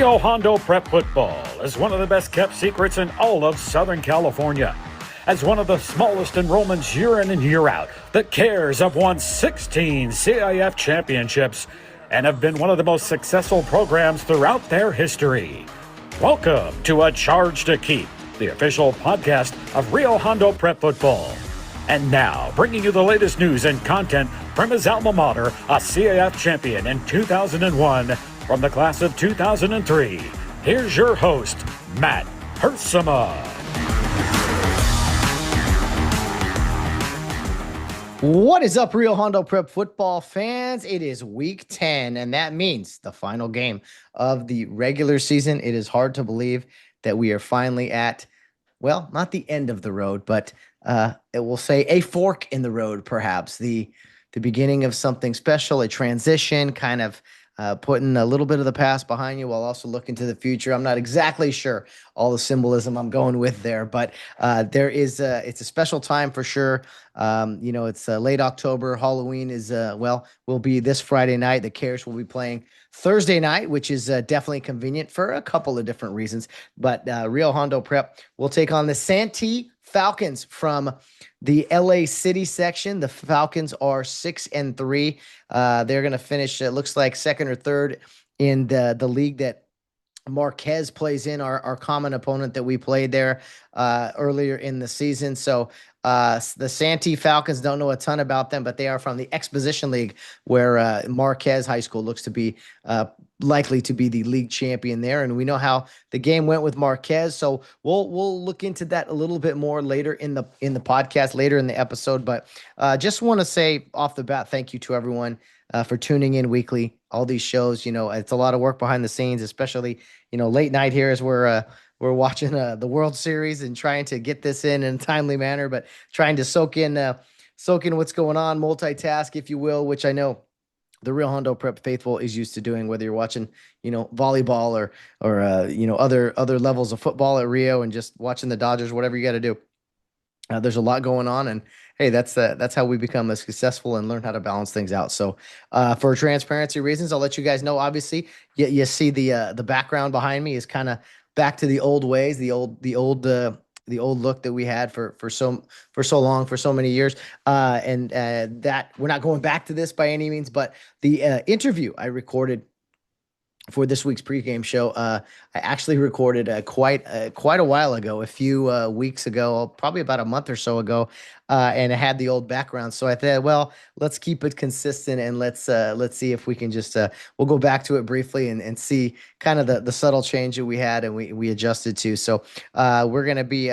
Rio Hondo Prep football is one of the best kept secrets in all of Southern California. As one of the smallest enrollments year in and year out, the Kares have won 16 CIF championships and have been one of the most successful programs throughout their history. Welcome to A Charge to Keep, the official podcast of Rio Hondo Prep football. And now, bringing you the latest news and content from his alma mater, a CIF champion in 2001 from the class of 2003. Here's your host, Matt Hersema. What is up, Rio Hondo Prep football fans? It is week 10, and that means the final game of the regular season. It is hard to believe that we are finally at, well, not the end of the road, but it will say a fork in the road, perhaps. The beginning of something special, a transition, kind of putting a little bit of the past behind you while also looking to the future. I'm not exactly sure all the symbolism I'm going with there, but it's a special time for sure. It's late October. Halloween is, will be this Friday night. The Kares will be playing Thursday night, which is definitely convenient for a couple of different reasons. But Rio Hondo Prep will take on the Santee Falcons from the LA City Section. The Falcons are 6-3. They're going to finish, it looks like, second or third in the league that Marquez plays in, our common opponent that we played there earlier in the season. So the Santee Falcons, don't know a ton about them, but they are from the Exposition League, where Marquez High School looks to be likely to be the league champion there. And we know how the game went with Marquez, so we'll look into that a little bit more later in the podcast, later in the episode. But just want to say off the bat, thank you to everyone for tuning in weekly. All these shows, it's a lot of work behind the scenes, especially late night here as we're watching the World Series and trying to get this in a timely manner, but trying to soak in what's going on, multitask, if you will, which I know the Rio Hondo Prep faithful is used to doing, whether you're watching, volleyball or other levels of football at Rio and just watching the Dodgers, whatever you got to do. There's a lot going on, and hey, that's how we become successful and learn how to balance things out. So, for transparency reasons, I'll let you guys know. Obviously, you see the background behind me is kind of back to the old ways, the old look that we had for so long, for so many years, and that we're not going back to this by any means. But the interview I recorded for this week's pregame show, I actually recorded quite a while ago, a few weeks ago, probably about a month or so ago, and it had the old background. So I thought, well, let's keep it consistent, and let's see if we can just we'll go back to it briefly and see kind of the subtle change that we had and we adjusted to. So we're going to be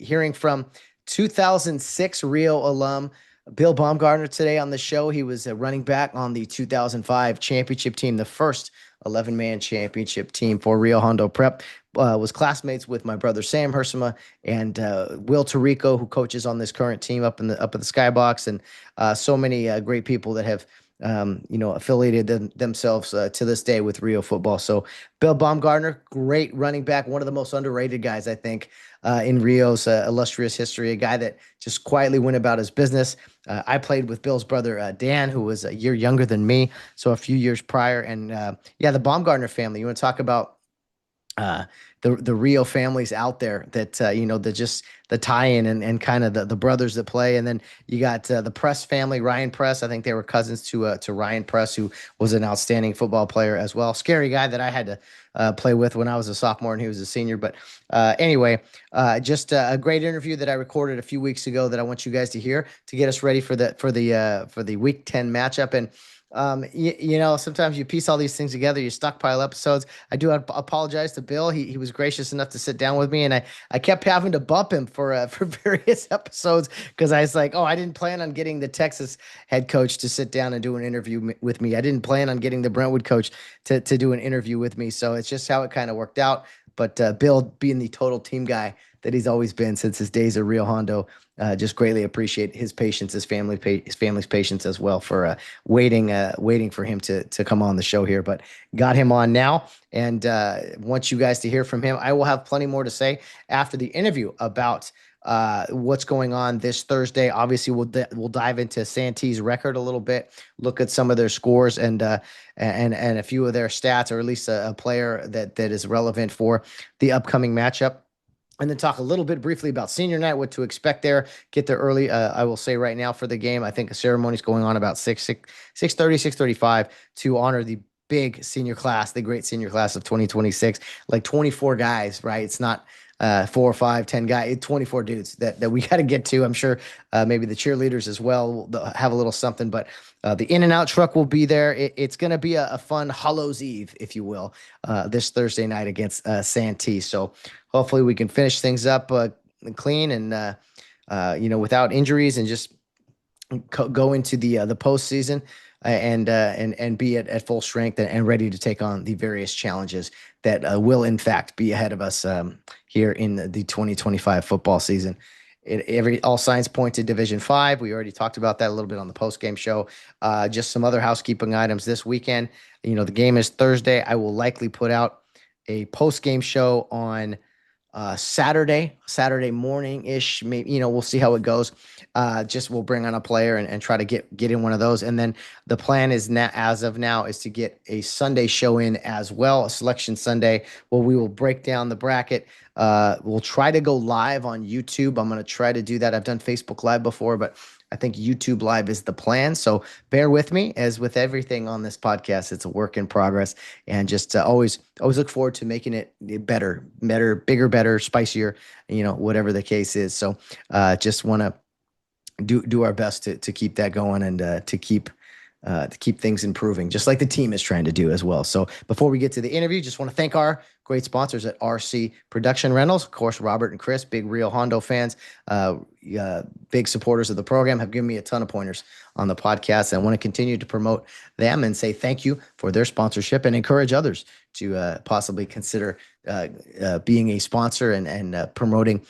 hearing from 2006 Rio alum Bill Baumgartner today on the show. He was a running back on the 2005 championship team, the first 11-man championship team for Rio Hondo Prep. Was classmates with my brother Sam Hersema and Will Tarico, who coaches on this current team up at the Skybox, and so many great people that have affiliated themselves to this day with Rio football. So Bill Baumgartner, great running back, one of the most underrated guys, I think, in Rio's illustrious history, a guy that just quietly went about his business. I played with Bill's brother, Dan, who was a year younger than me, so a few years prior. And the Baumgartner family, you want to talk about the Rio families out there that, the tie-in and kind of the brothers that play. And then you got the Press family, Ryan Press. I think they were cousins to Ryan Press, who was an outstanding football player as well. Scary guy that I had to play with when I was a sophomore and he was a senior. But anyway, just a great interview that I recorded a few weeks ago that I want you guys to hear to get us ready for the week 10 matchup. And sometimes you piece all these things together, you stockpile episodes. I do apologize to Bill. He was gracious enough to sit down with me, and I kept having to bump him for various episodes because I was like, I didn't plan on getting the Texas head coach to sit down and do an interview with me. I didn't plan on getting the Brentwood coach to do an interview with me. So it's just how it kind of worked out. But Bill, being the total team guy that he's always been since his days at Rio Hondo, just greatly appreciate his patience, his family's patience as well for waiting for him to come on the show here. But got him on now, and want you guys to hear from him. I will have plenty more to say after the interview about what's going on this Thursday. Obviously, we'll dive into Santee's record a little bit, look at some of their scores and a few of their stats, or at least a player that is relevant for the upcoming matchup. And then talk a little bit briefly about senior night, what to expect there. Get there early. I will say right now for the game, I think a ceremony is going on about 6:35 to honor the big senior class, the great senior class of 2026. Like 24 guys, right? It's not 4 or 5, 10 guys, 24 dudes that we got to get to. I'm sure maybe the cheerleaders as well will have a little something, but the in and out truck will be there. It's going to be a fun Hallows Eve, if you will, this Thursday night against Santee. So hopefully we can finish things up clean and without injuries, and just go into the postseason and be at full strength and ready to take on the various challenges that will in fact be ahead of us here in the 2025 football season. All signs point to Division 5. We already talked about that a little bit on the post-game show. Just some other housekeeping items this weekend. The game is Thursday. I will likely put out a post-game show on Saturday morning ish. Maybe, we'll see how it goes. Just we'll bring on a player and try to get in one of those. And then the plan is now, as of now, is to get a Sunday show in as well, a selection Sunday, where we will break down the bracket. We'll try to go live on YouTube. I'm going to try to do that. I've done Facebook Live before, but I think YouTube Live is the plan. So bear with me, as with everything on this podcast. It's a work in progress, and just always look forward to making it better, bigger, better, spicier, whatever the case is. So just want to do our best to keep that going and to keep things improving, just like the team is trying to do as well. So before we get to the interview, just want to thank our great sponsors at RC Production Rentals. Of course, Robert and Chris, big Rio Hondo fans, big supporters of the program, have given me a ton of pointers on the podcast. I want to continue to promote them and say thank you for their sponsorship, and encourage others to possibly consider being a sponsor and promoting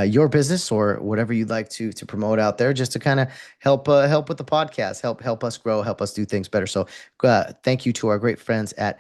your business or whatever you'd like to promote out there, just to kind of help with the podcast, help us grow, help us do things better. So thank you to our great friends at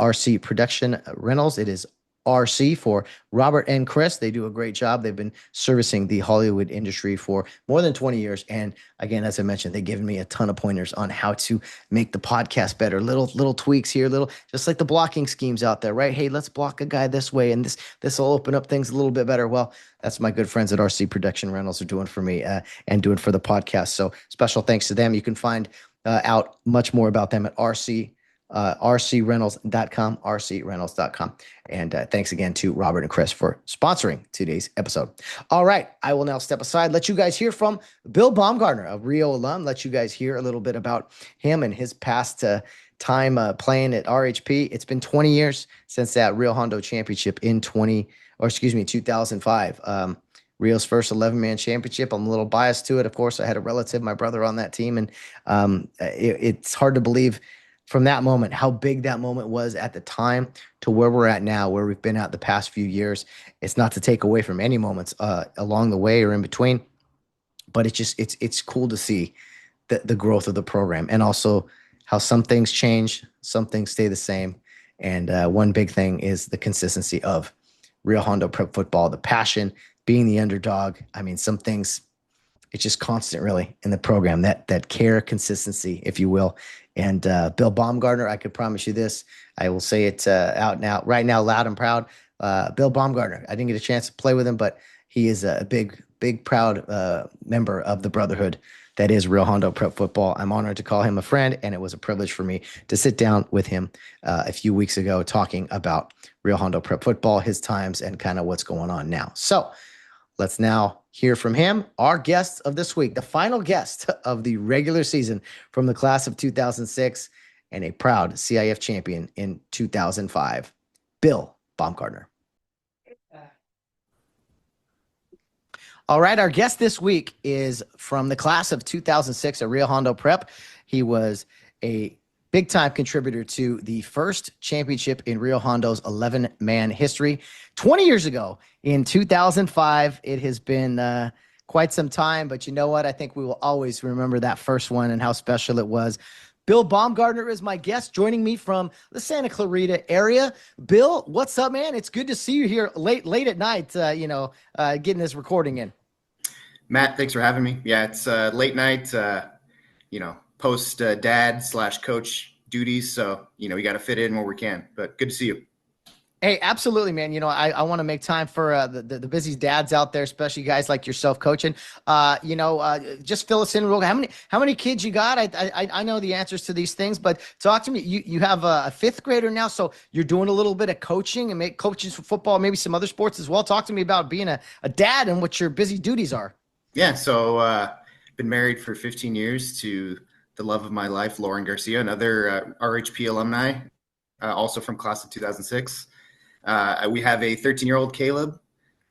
RC Production Rentals. It is RC for Robert and Chris. They do a great job. They've been servicing the Hollywood industry for more than 20 years. And again, as I mentioned, they've given me a ton of pointers on how to make the podcast better. Little tweaks here, just like the blocking schemes out there, right? Hey, let's block a guy this way, and this will open up things a little bit better. Well, that's my good friends at RC Production Rentals are doing for me and doing for the podcast. So special thanks to them. You can find out much more about them at rcrentals.com. And thanks again to Robert and Chris for sponsoring today's episode. All right, I will now step aside, let you guys hear from Bill Baumgartner, a Rio alum, let you guys hear a little bit about him and his past time playing at RHP. It's been 20 years since that Rio Hondo Championship in 2005. Rio's first 11-man championship. I'm a little biased to it. Of course, I had a relative, my brother, on that team. And it's hard to believe from that moment how big that moment was at the time to where we're at now, where we've been at the past few years. It's not to take away from any moments along the way or in between, but it's cool to see the growth of the program, and also how some things change, some things stay the same. And one big thing is the consistency of Rio Hondo Prep football, the passion, being the underdog. I mean, some things, it's just constant really in the program, that care, consistency, if you will. And Bill Baumgartner, I could promise you this. I will say it out now, right now, loud and proud. Bill Baumgartner, I didn't get a chance to play with him, but he is a big, proud member of the brotherhood that is Rio Hondo Prep football. I'm honored to call him a friend, and it was a privilege for me to sit down with him a few weeks ago talking about Rio Hondo Prep football, his times, and kind of what's going on now. So let's now hear from him, our guest of this week, the final guest of the regular season from the class of 2006 and a proud CIF champion in 2005, Bill Baumgartner. All right, our guest this week is from the class of 2006 at Rio Hondo Prep. He was a big-time contributor to the first championship in Rio Hondo's 11-man history 20 years ago in 2005. It has been quite some time, but you know what? I think we will always remember that first one and how special it was. Bill Baumgartner is my guest, joining me from the Santa Clarita area. Bill, what's up, man? It's good to see you here late at night, getting this recording in. Matt, thanks for having me. Yeah, it's late night, post dad/coach duties. So, we got to fit in where we can, but good to see you. Hey, absolutely, man. I want to make time for the busy dads out there, especially guys like yourself coaching. Just fill us in real. How many kids you got? I know the answers to these things, but talk to me. You have a fifth grader now, so you're doing a little bit of coaching and coaching for football, maybe some other sports as well. Talk to me about being a dad and what your busy duties are. Yeah, so been married for 15 years to the love of my life, Lauren Garcia, another RHP alumni, also from class of 2006. We have a 13-year-old Caleb,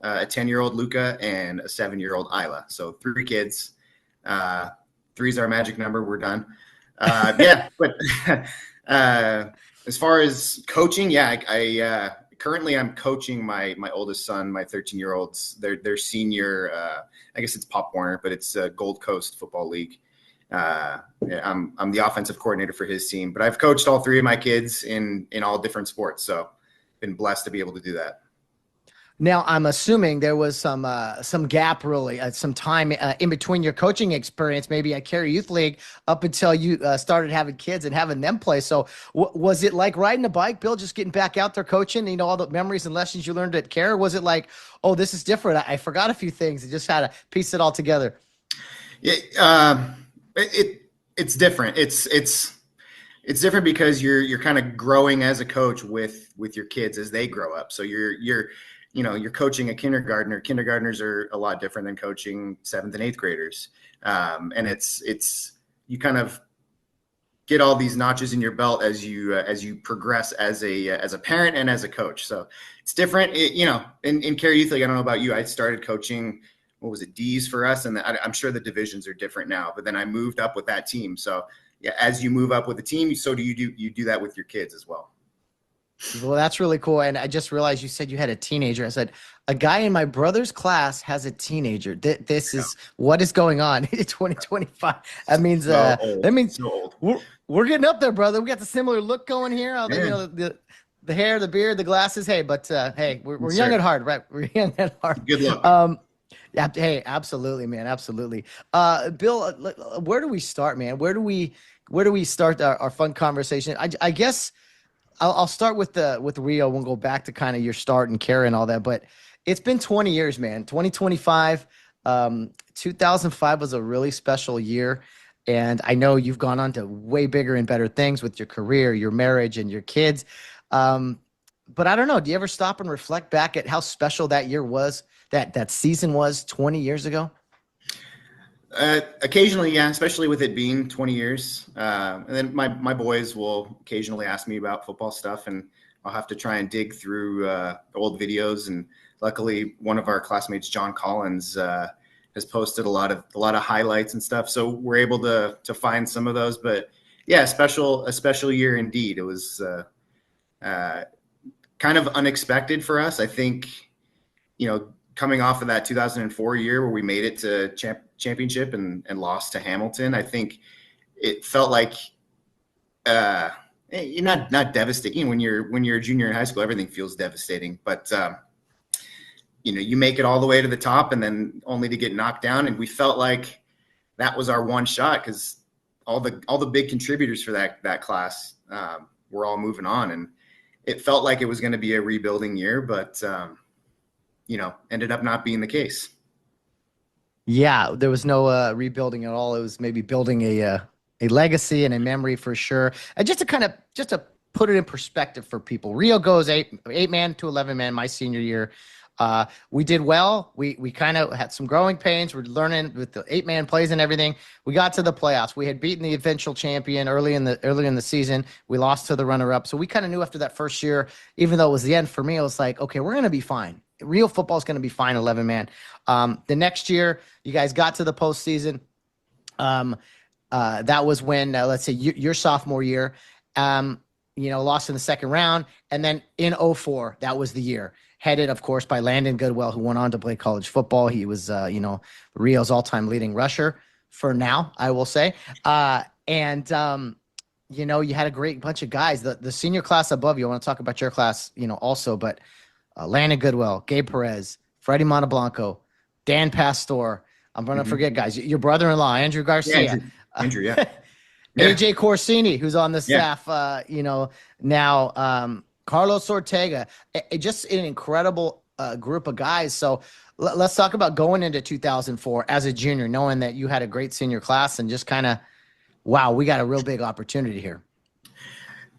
a 10-year-old Luca, and a 7-year-old Isla. So 3 kids. 3 is our magic number. We're done. But as far as coaching, I currently I'm coaching my oldest son, my 13-year-olds. Their senior. I guess it's Pop Warner, but it's Gold Coast Football League. I'm the offensive coordinator for his team, but I've coached all 3 of my kids in all different sports. So been blessed to be able to do that. Now, I'm assuming there was some gap, really, some time in between your coaching experience, maybe at Kare Youth League, up until you started having kids and having them play. So was it like riding a bike, Bill, just getting back out there coaching, all the memories and lessons you learned at Kare? Was it like, oh, this is different, I forgot a few things and just had to piece it all together? Yeah, it's different. It's different because you're kind of growing as a coach with your kids as they grow up. So you're coaching a kindergartner. Kindergartners are a lot different than coaching 7th and 8th graders. And it's you kind of get all these notches in your belt as you progress as a parent and as a coach. So it's different. In Kare Youth League, I don't know about you. I started coaching, what was it, D's for us, and I'm sure the divisions are different now. But then I moved up with that team. So yeah, as you move up with the team, so do you do that with your kids as well. Well, that's really cool. And I just realized you said you had a teenager. I said, a guy in my brother's class has a teenager. This is what is going on in 2025. That means so old. We're getting up there, brother. We got the similar look going here. The hair, the beard, the glasses. Hey, but hey, we're young at heart, right? We're young at heart. Good luck. Yeah, hey, absolutely, man, absolutely. Bill, where do we start, man? Where do we start our fun conversation? I guess I'll start with Rio. We'll go back to kind of your start and Kare and all that. But it's been 20 years, man. 2025, 2005 was a really special year, and I know you've gone on to way bigger and better things with your career, your marriage, and your kids. But I don't know. Do you ever stop and reflect back at how special that year was? That season was 20 years ago? Occasionally, yeah, especially with it being 20 years. And then my boys will occasionally ask me about football stuff, and I'll have to try and dig through old videos. And luckily, one of our classmates, John Collins, has posted a lot of highlights and stuff. So we're able to find some of those. But yeah, a special year indeed. It was kind of unexpected for us. I think, coming off of that 2004 year where we made it to championship and lost to Hamilton, I think it felt like not devastating. When you're a junior in high school, everything feels devastating. But you make it all the way to the top and then only to get knocked down. And we felt like that was our one shot because all the big contributors for that class were all moving on, and it felt like it was going to be a rebuilding year, but ended up not being the case. Yeah, there was no rebuilding at all. It was maybe building a legacy and a memory for sure. And just to put it in perspective for people, Rio goes 8-man to 11-man my senior year. We did well. We kind of had some growing pains. We're learning with the 8-man plays and everything. We got to the playoffs. We had beaten the eventual champion early in the season. We lost to the runner-up. So we kind of knew after that first year, even though it was the end for me, I was like, okay, we're going to be fine. Real football is going to be fine, 11-man. The next year, you guys got to the postseason. That was when, let's say, your sophomore year, lost in the second round. And then in 2004, that was the year. Headed, of course, by Landon Goodwell, who went on to play college football. He was, Rio's all-time leading rusher for now, I will say. And you had a great bunch of guys. The senior class above you, I want to talk about your class, also, but Landon Goodwell, Gabe Perez, Freddie Monteblanco, Dan Pastor. I'm going to forget guys. Your brother-in-law, Andrew Yeah, Garcia. Andrew, yeah. AJ Corsini, who's on the Yeah. staff, now Carlos Ortega, just an incredible group of guys. So let's talk about going into 2004 as a junior, knowing that you had a great senior class and just kind of, wow, we got a real big opportunity here.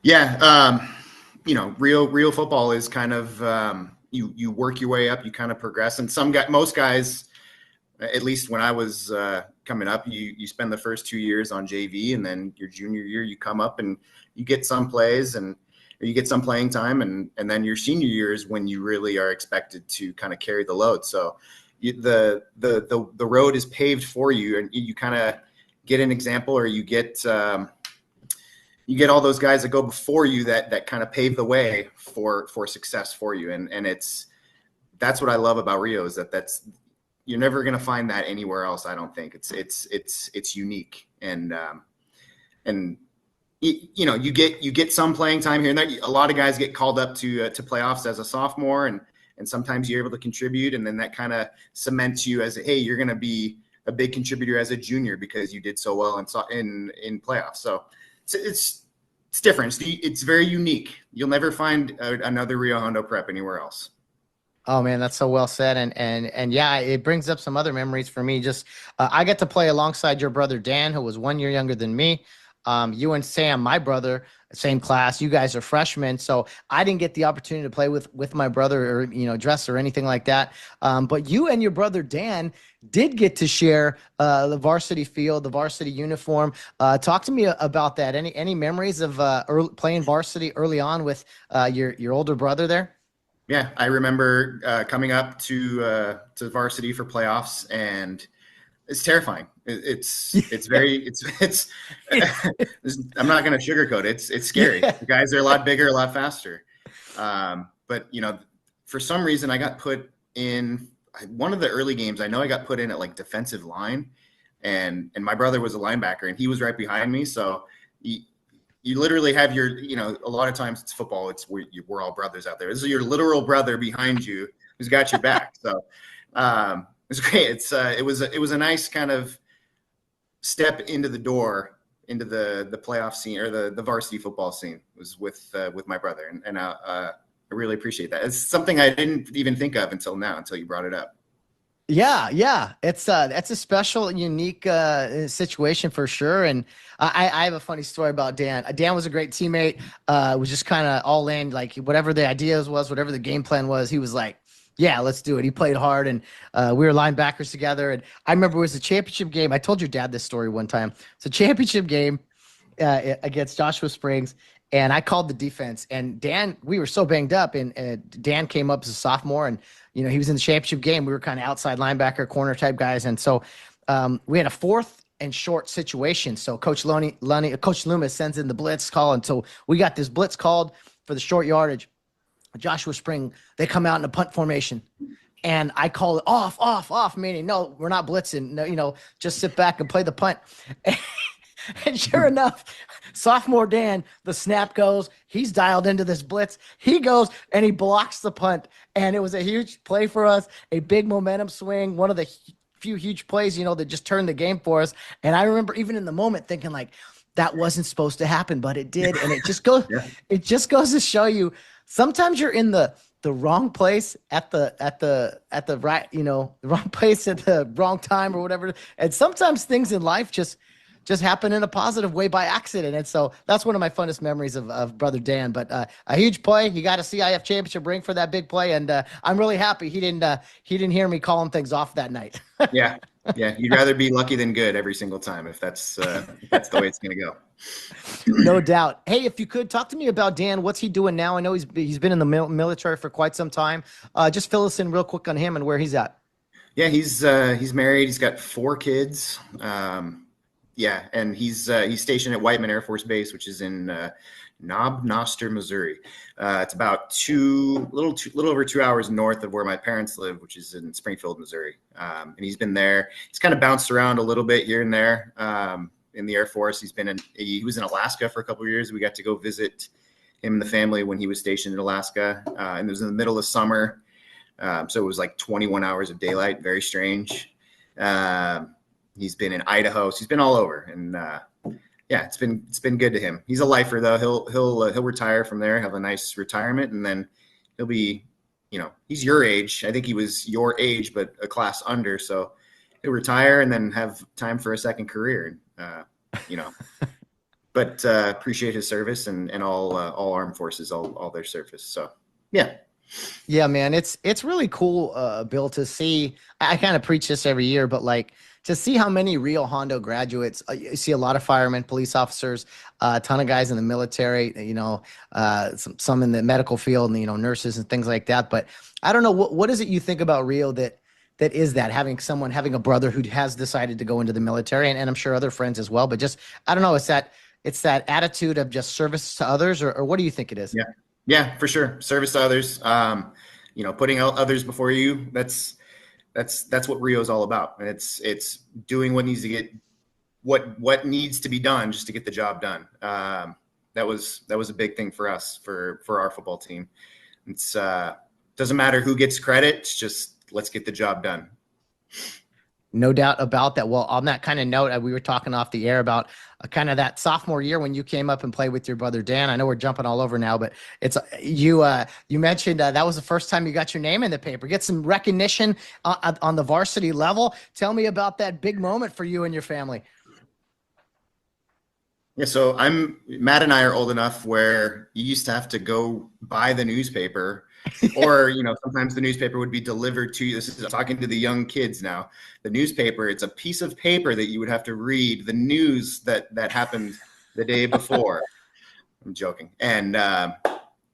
Yeah. Rio football is kind of, you work your way up, you kind of progress. And most guys, at least when I was coming up, you spend the first 2 years on JV, and then your junior year, you come up and you get some plays or you get some playing time. And then your senior year is when you really are expected to kind of carry the load. So the road is paved for you, and you kind of get an example, or you get all those guys that go before you that kind of pave the way for success for you. And that's what I love about Rio, is that's you're never going to find that anywhere else. I don't think it's unique. And you get some playing time here and there. A lot of guys get called up to playoffs as a sophomore, and sometimes you're able to contribute, and then that kind of cements you as hey, you're going to be a big contributor as a junior because you did so well in playoffs. So it's different. It's very unique. You'll never find another Rio Hondo Prep anywhere else. Oh man, that's so well said. And yeah, it brings up some other memories for me. Just, I got to play alongside your brother, Dan, who was 1 year younger than me. You and Sam, my brother, same class. You guys are freshmen. So I didn't get the opportunity to play with my brother, or, dress or anything like that. But you and your brother, Dan, did get to share the varsity field, the varsity uniform. Talk to me about that. Any memories of playing varsity early on with your older brother there? Yeah, I remember coming up to varsity for playoffs, and it's terrifying. It's I'm not going to sugarcoat it. It's scary. The guys are a lot bigger, a lot faster. But for some reason, I got put in one of the early games. I know I got put in at like defensive line, and my brother was a linebacker, and he was right behind me. So you literally have your, a lot of times it's football. We're all brothers out there. This is your literal brother behind you who's got your back. So it's great. It was a nice kind of step into the door into the playoff scene, or the varsity football scene, was with my brother, and I really appreciate that. It's something I didn't even think of until you brought it up. Yeah. That's a special, unique situation for sure. And I have a funny story about Dan. Dan was a great teammate. Was just kind of all in, like whatever the ideas was, whatever the game plan was, he was like, yeah, let's do it. He played hard, and we were linebackers together. And I remember it was a championship game. I told your dad this story one time. It's a championship game against Joshua Springs, and I called the defense. And Dan, we were so banged up, and Dan came up as a sophomore, and he was in the championship game. We were kind of outside linebacker, corner type guys, and so we had a 4th and short situation. So Coach Loomis sends in the blitz call, and so we got this blitz called for the short yardage. Joshua Spring, they come out in a punt formation, and I call it off, meaning no, we're not blitzing. No, just sit back and play the punt. And sure enough, sophomore Dan, the snap goes, he's dialed into this blitz. He goes and he blocks the punt, and it was a huge play for us, a big momentum swing, one of the few huge plays, that just turned the game for us. And I remember even in the moment thinking like, that wasn't supposed to happen, but it did. And it just goes, It just goes to show you, sometimes you're in the wrong place at the right, the wrong place at the wrong time or whatever. And sometimes things in life just happen in a positive way by accident. And so that's one of my funnest memories of brother Dan. But a huge play. He got a CIF championship ring for that big play, and I'm really happy he didn't hear me calling things off that night. Yeah. You'd rather be lucky than good every single time, if that's the way it's going to go. No doubt. Hey, if you could talk to me about Dan, what's he doing now? I know he's been in the military for quite some time. Just fill us in real quick on him and where he's at. Yeah, he's married. He's got 4 kids. And he's stationed at Whiteman Air Force Base, which is in Knob Noster, Missouri. It's about little over 2 hours north of where my parents live, which is in Springfield, Missouri. And he's been there. He's kind of bounced around a little bit here and there. in the Air Force. He was in Alaska for a couple of years. We got to go visit him and the family when he was stationed in Alaska, and it was in the middle of summer. So it was like 21 hours of daylight, very strange. He's been in Idaho. So he's been all over, and yeah, it's been good to him. He's a lifer though. He'll retire from there, have a nice retirement, and then he'll be, he's your age. I think he was your age, but a class under. So he'll retire and then have time for a second career. But appreciate his service and all armed forces, all their service. So yeah. Yeah, man, it's really cool, Bill, to see. I kind of preach this every year, but like to see how many Rio Hondo graduates. You see a lot of firemen, police officers, a ton of guys in the military. Some in the medical field, and nurses and things like that. But I don't know what is it you think about Rio that is that having a brother who has decided to go into the military, and I'm sure other friends as well. But just I don't know, it's that attitude of just service to others, or what do you think it is? Yeah. Yeah, for sure. Service to others, putting out others before you. That's what Rio is all about. And it's doing what needs to get what needs to be done just to get the job done. That was a big thing for us, for our football team. It's doesn't matter who gets credit. It's just let's get the job done. No doubt about that. Well, on that kind of note, we were talking off the air about kind of that sophomore year when you came up and played with your brother Dan. I know we're jumping all over now, but it's you mentioned that was the first time you got your name in the paper. Get some recognition on the varsity level. Tell me about that big moment for you and your family. Yeah, so Matt and I are old enough where you used to have to go buy the newspaper, or sometimes the newspaper would be delivered to you. This is talking to the young kids now. The newspaper, it's a piece of paper that you would have to read the news that happened the day before. I'm joking. And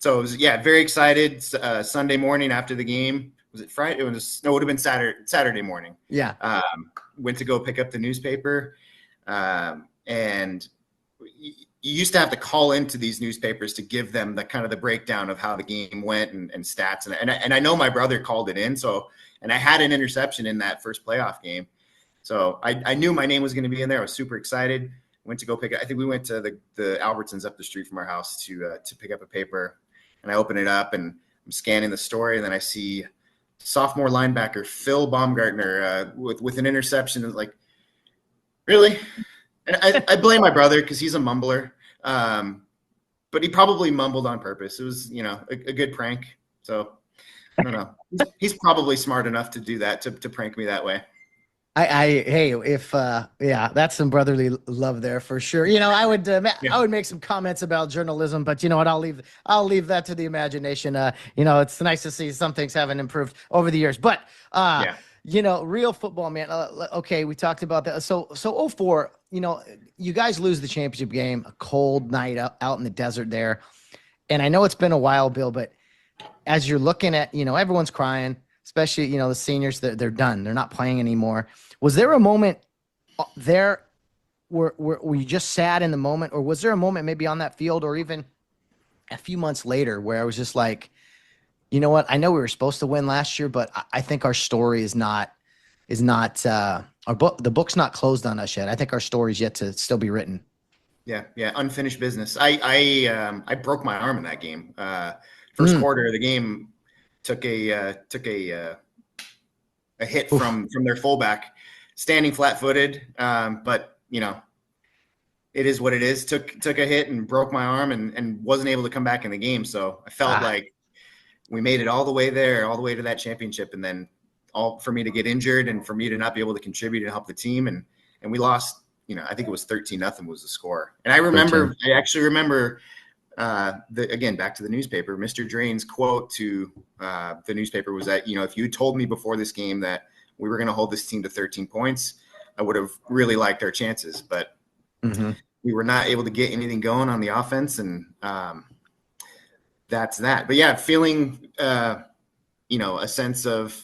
so it was, very excited. Sunday morning after the game, was it Friday? It would have been Saturday morning. Yeah. Went to go pick up the newspaper, and you used to have to call into these newspapers to give them the breakdown of how the game went and stats. And I know my brother called it in. And I had an interception in that first playoff game. So I knew my name was going to be in there. I was super excited. Went to go pick it. I think we went to the Albertsons up the street from our house to pick up a paper, and I open it up and I'm scanning the story. And then I see sophomore linebacker, Bill Baumgartner, with an interception. And like, really? And I blame my brother because he's a mumbler, but he probably mumbled on purpose. It was, a good prank. So I don't know. He's probably smart enough to do that, to prank me that way. That's some brotherly love there for sure. I would make some comments about journalism, but you know what? I'll leave that to the imagination. It's nice to see some things haven't improved over the years, but real football, man. Okay, we talked about that. So 04, you guys lose the championship game, a cold night out in the desert there. And I know it's been a while, Bill, but as you're looking at, everyone's crying, especially, the seniors, they're done. They're not playing anymore. Was there a moment there where you just sat in the moment, or was there a moment maybe on that field or even a few months later where I was just like, you know what? I know we were supposed to win last year, but I think our story is not the book's not closed on us yet. I think our story's yet to still be written. Yeah. Unfinished business. I broke my arm in that game. First quarter of the game took a hit from their fullback, standing flat-footed. But it is what it is. Took a hit and broke my arm and wasn't able to come back in the game. So I felt like we made it all the way there, all the way to that championship, and then all for me to get injured and for me to not be able to contribute and help the team. And we lost, I think it was 13-0 was the score. And I actually remember again, back to the newspaper, Mr. Drain's quote to the newspaper was that, if you told me before this game that we were going to hold this team to 13 points, I would have really liked our chances, but we were not able to get anything going on the offense. And that's that. But yeah, feeling, a sense of,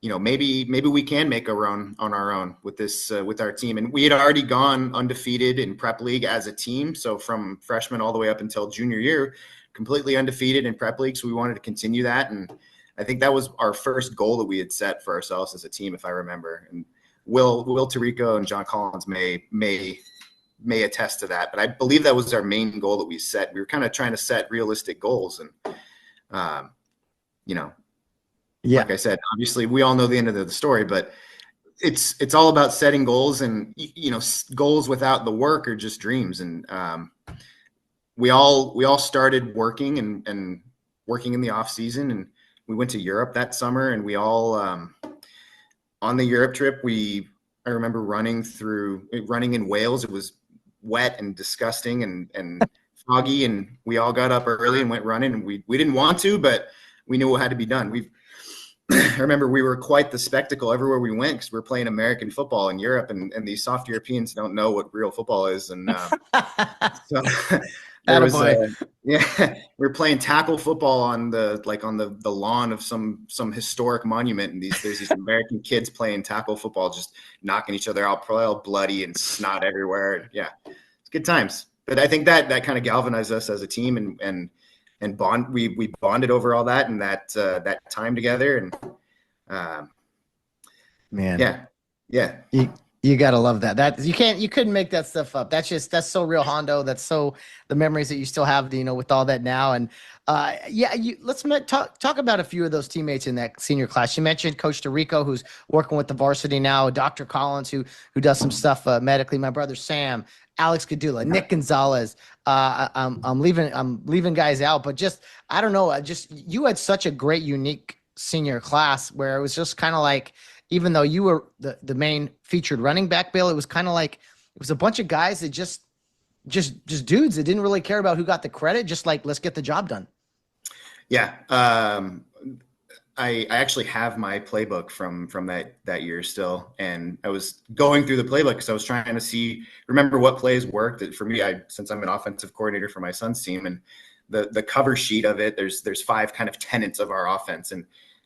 maybe we can make a run on our own with this, with our team. And we had already gone undefeated in prep league as a team. So from freshman all the way up until junior year, completely undefeated in prep league. So we wanted to continue that. And I think that was our first goal that we had set for ourselves as a team, if I remember. And Will Tirico and John Collins may attest to that. But I believe that was our main goal that we set. We were kind of trying to set realistic goals, and like I said, obviously we all know the end of the story, but it's all about setting goals, and goals without the work are just dreams. And we all started working and working in the off season, and we went to Europe that summer, and we all on the Europe trip, I remember running in Wales. It was wet and disgusting and foggy, and we all got up early and went running, and we didn't want to, but we knew what had to be done. I remember we were quite the spectacle everywhere we went, because we were playing American football in Europe, and these soft Europeans don't know what real football is. And so there was we were playing tackle football on the lawn of some historic monument, and there's these American kids playing tackle football, just knocking each other out, probably all bloody and snot everywhere. Yeah, it's good times. But I think that kind of galvanized us as a team, and we bonded over all that, and that time together. And man, yeah. You gotta love that. You couldn't make that stuff up. That's so Rio Hondo. That's so the memories that you still have, with all that now. And let's talk about a few of those teammates in that senior class. You mentioned Coach Tirico, who's working with the varsity now, Dr. Collins, who does some stuff medically. My brother Sam, Alex Gadula, Nick Gonzalez. I'm leaving guys out, but just I don't know. You had such a great, unique senior class where it was just kind of like, even though you were the main featured running back, Bill, it was kind of like it was a bunch of guys that just dudes that didn't really care about who got the credit, just like, let's get the job done. Yeah. I actually have my playbook from that year still. And I was going through the playbook because I was trying to remember what plays worked. For me, since I'm an offensive coordinator for my son's team, and the cover sheet of it, there's 5 kind of tenets of our offense.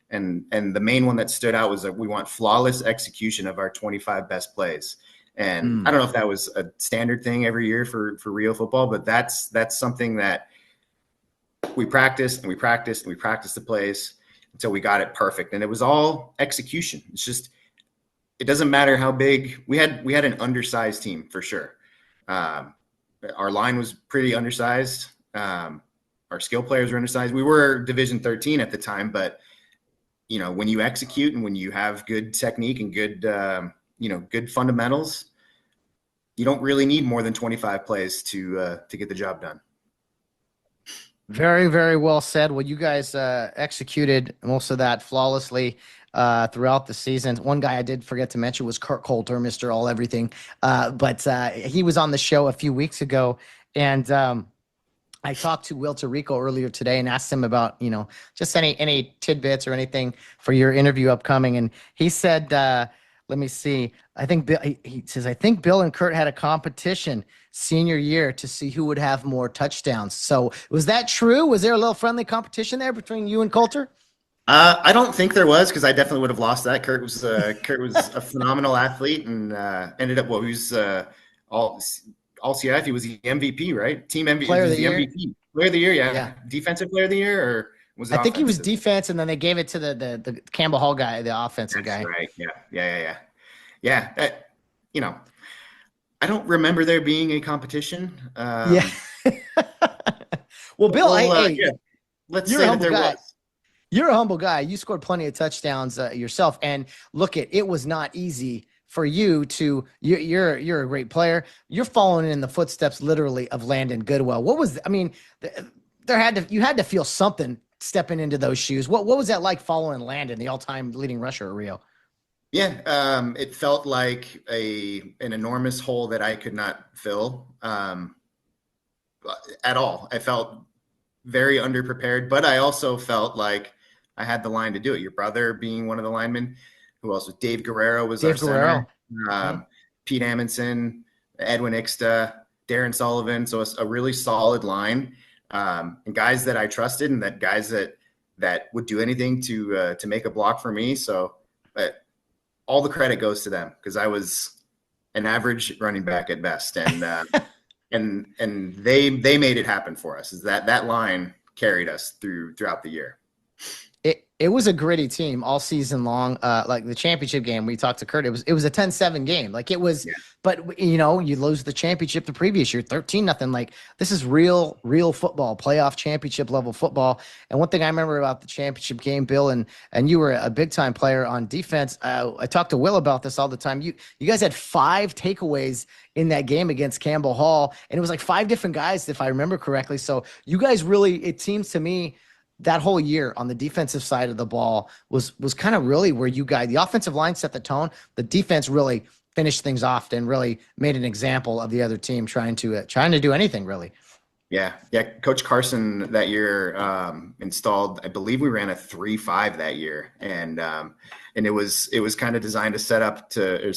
And the main one that stood out was that we want flawless execution of our 25 best plays. And I don't know if that was a standard thing every year for Rio football, but that's something that we practiced and we practiced and we practiced the plays until we got it perfect. And it was all execution. It's just, it doesn't matter how big we had an undersized team for sure. Our line was pretty undersized. Our skill players were undersized. We were Division 13 at the time, but when you execute and when you have good technique and good, good fundamentals, you don't really need more than 25 plays to get the job done. Very, very well said. Well, you guys executed most of that flawlessly throughout the season. One guy I did forget to mention was Kurt Coulter, Mr. All Everything. But he was on the show a few weeks ago, and I talked to Will Tirico earlier today and asked him about, just any tidbits or anything for your interview upcoming. And he said, let me see. I think Bill and Kurt had a competition senior year to see who would have more touchdowns. So was that true? Was there a little friendly competition there between you and Coulter? I don't think there was, because I definitely would have lost that. Kurt was a phenomenal athlete, and ended up, he was all CIF. He was the MVP, right? Team MVP. Player of the year. MVP. Player of the year, yeah. Defensive player of the year, or was it? I think he was defense, and then they gave it to the Campbell Hall guy, the offensive guy. Right. Yeah. I don't remember there being a competition. Well, Bill, let's say that there was. You're a humble guy. You scored plenty of touchdowns yourself, and look, it was not easy for you to. You're a great player. You're following in the footsteps, literally, of Landon Goodwell. You had to feel something stepping into those shoes. What was that like following Landon, the all-time leading rusher at Rio? Yeah, it felt like an enormous hole that I could not fill at all. I felt very underprepared, but I also felt like I had the line to do it. Your brother being one of the linemen. Who else was? Dave Guerrero was our center. Pete Amundsen, Edwin Ixta, Darren Sullivan. So it's a really solid line, and guys that I trusted, and that guys that would do anything to make a block for me. So, but all the credit goes to them, because I was an average running back at best, and and they made it happen for us. Is that line carried us throughout the year. It was a gritty team all season long. Like the championship game, we talked to Kurt. It was a 10-7 game. Like it was, Yeah. but you lose the championship the previous year, 13-0. Like this is real football, playoff championship level football. And one thing I remember about the championship game, Bill, and you were a big time player on defense. I talked to Will about this all the time. You guys had 5 takeaways in that game against Campbell Hall, and it was like 5 different guys, if I remember correctly. So you guys really, it seems to me, that whole year on the defensive side of the ball was kind of really where you guys, the offensive line set the tone. The defense really finished things off and really made an example of the other team trying to do anything really. Yeah. Coach Carson that year installed, I believe we ran a 3-5 that year, and it was kind of designed to set up to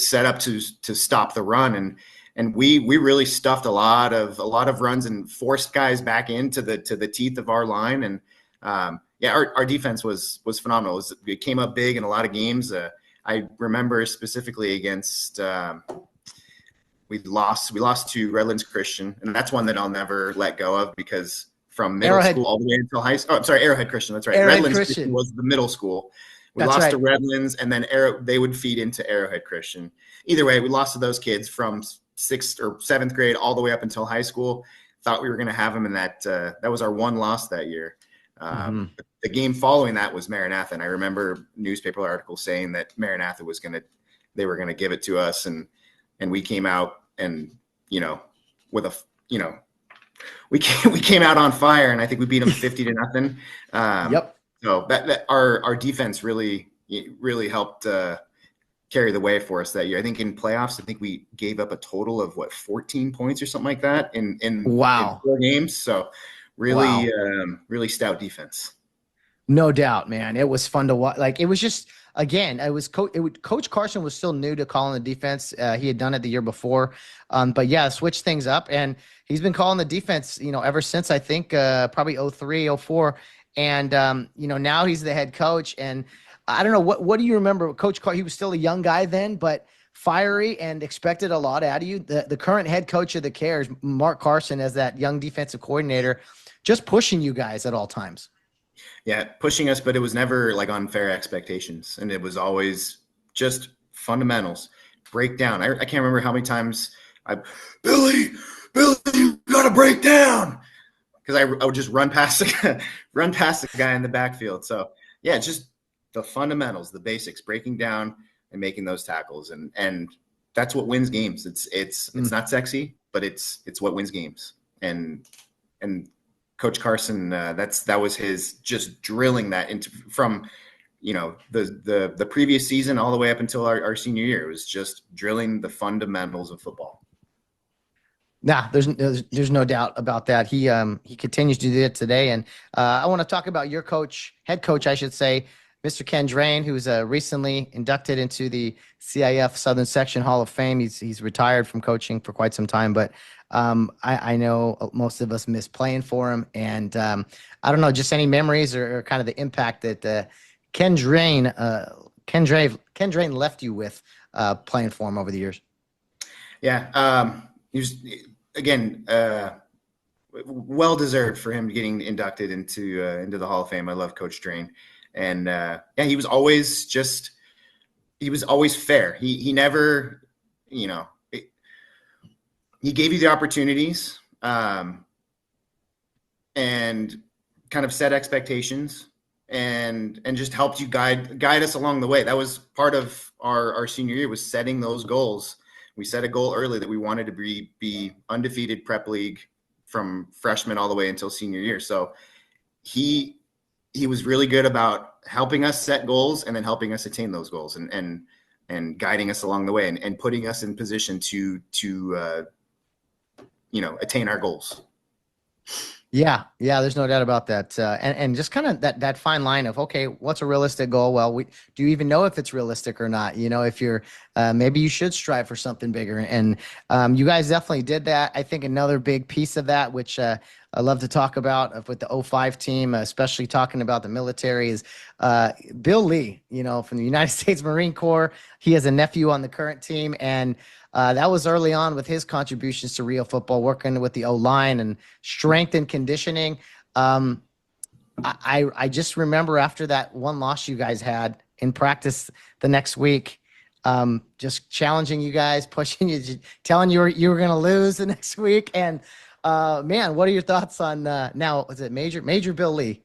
stop the run, and we really stuffed a lot of runs and forced guys back into the teeth of our line. And our defense was phenomenal. It came up big in a lot of games. I remember specifically against we lost to Redlands Christian, and that's one that I'll never let go of, because from middle school all the way until high school. Oh, I'm sorry, Arrowhead Christian. That's right. Redlands Christian was the middle school. We lost to Redlands, and then they would feed into Arrowhead Christian. Either way, we lost to those kids from 6th or 7th grade all the way up until high school. Thought we were going to have them, and that was our one loss that year. The game following that was Maranatha, and I remember newspaper articles saying that Maranatha they were going to give it to us, and we came out and we came out on fire, and I think we beat them 50-0. Yep. So that our defense really helped carry the way for us that year. I think in playoffs, I think we gave up a total of 14 points or something like that in 4 games. So really stout defense. No doubt, man. It was fun to watch. Like it was just, again, Coach Carson was still new to calling the defense. He had done it the year before, but yeah, switched things up, and he's been calling the defense, ever since I think probably 03, 04, and now he's the head coach. And I don't know what do you remember, Coach Carson? He was still a young guy then, but fiery and expected a lot out of you. The current head coach of the Cares, Mark Carson, as that young defensive coordinator, just pushing you guys at all times. Yeah, pushing us, but it was never like unfair expectations, and it was always just fundamentals. Break down. I can't remember how many times Billy, you gotta break down, because I would just run past the guy in the backfield. So yeah, just the fundamentals, the basics, breaking down and making those tackles, and that's what wins games. It's not sexy, but it's what wins games. And Coach Carson, that was his, just drilling that into from, the previous season all the way up until our senior year. It was just drilling the fundamentals of football. Nah, there's no doubt about that. He continues to do it today. And I want to talk about your head coach, I should say, Mr. Ken Drain, who's recently inducted into the CIF Southern Section Hall of Fame. He's retired from coaching for quite some time, but I know most of us miss playing for him. And I don't know, just any memories or kind of the impact that Ken Drain left you with playing for him over the years. Yeah, he was, again, well deserved for him getting inducted into the Hall of Fame. I love Coach Drain. And he was always fair. He never, he gave you the opportunities and kind of set expectations and just helped you guide us along the way. That was part of our senior year, was setting those goals. We set a goal early that we wanted to be undefeated prep league from freshman all the way until senior year. So he was really good about helping us set goals and then helping us attain those goals and guiding us along the way and putting us in position to attain our goals. Yeah, there's no doubt about that. And just kind of that fine line of, okay, what's a realistic goal? Well, do you even know if it's realistic or not? If you're, maybe you should strive for something bigger. And you guys definitely did that. I think another big piece of that, which I love to talk about with the 05 team, especially talking about the military, is Bill Lee, from the United States Marine Corps. He has a nephew on the current team, and that was early on with his contributions to Rio football, working with the O-line and strength and conditioning. I just remember after that one loss you guys had in practice the next week, just challenging you guys, pushing you, telling you were going to lose the next week. And man, what are your thoughts on now? Is it Major Bill Lee?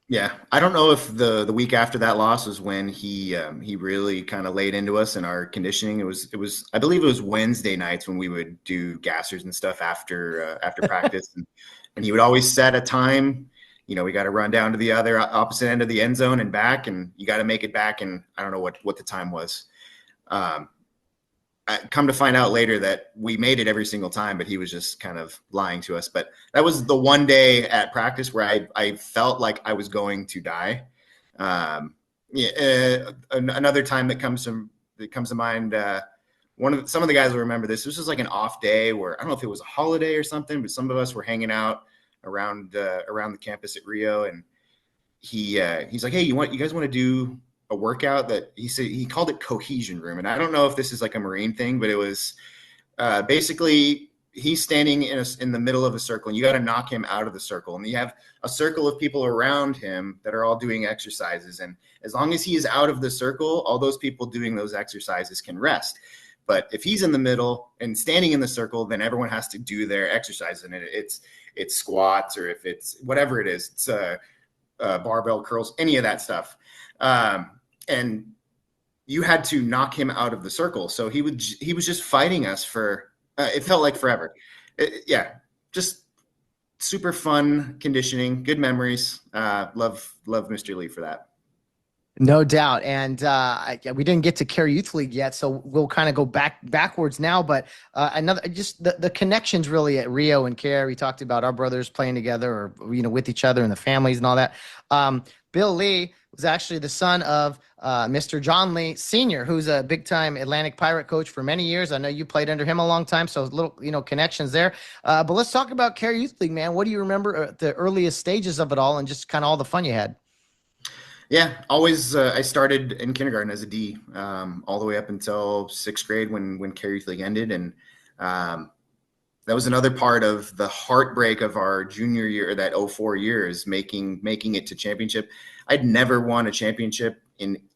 Yeah, I don't know if the week after that loss was when he really kind of laid into us in our conditioning. It was I believe it was Wednesday nights when we would do gassers and stuff after practice, and he would always set a time. We got to run down to the other opposite end of the end zone and back, and you got to make it back. And I don't know what the time was. I come to find out later that we made it every single time, but he was just kind of lying to us. But that was the one day at practice where I felt like I was going to die. Another time that comes to mind. Some of the guys will remember this. This was like an off day where I don't know if it was a holiday or something, but some of us were hanging out around the campus at Rio, and he's like, "Hey, you guys want to do a workout?" That he called it cohesion room. And I don't know if this is like a Marine thing, but it was basically he's standing in the middle of a circle, and you got to knock him out of the circle. And you have a circle of people around him that are all doing exercises. And as long as he is out of the circle, all those people doing those exercises can rest. But if he's in the middle and standing in the circle, then everyone has to do their exercise. And it's squats, or if it's whatever it is, it's barbell curls, any of that stuff. And you had to knock him out of the circle. So he was just fighting us for, it felt like forever. Just super fun conditioning, good memories. Love Mr. Lee for that. No doubt. And we didn't get to Kare Youth League yet, so we'll kind of go backwards now. But just the connections really at Rio and Kare. We talked about our brothers playing together, or with each other and the families and all that. Bill Lee was actually the son of Mr. John Lee Sr., who's a big-time Atlantic Pirate coach for many years. I know you played under him a long time, so little connections there. But let's talk about Kare Youth League, man. What do you remember the earliest stages of it all, and just kind of all the fun you had? Yeah, always. I started in kindergarten as a D, all the way up until sixth grade when Kare Youth League ended, and that was another part of the heartbreak of our junior year, that 04 year, is making it to championship. I'd never won a championship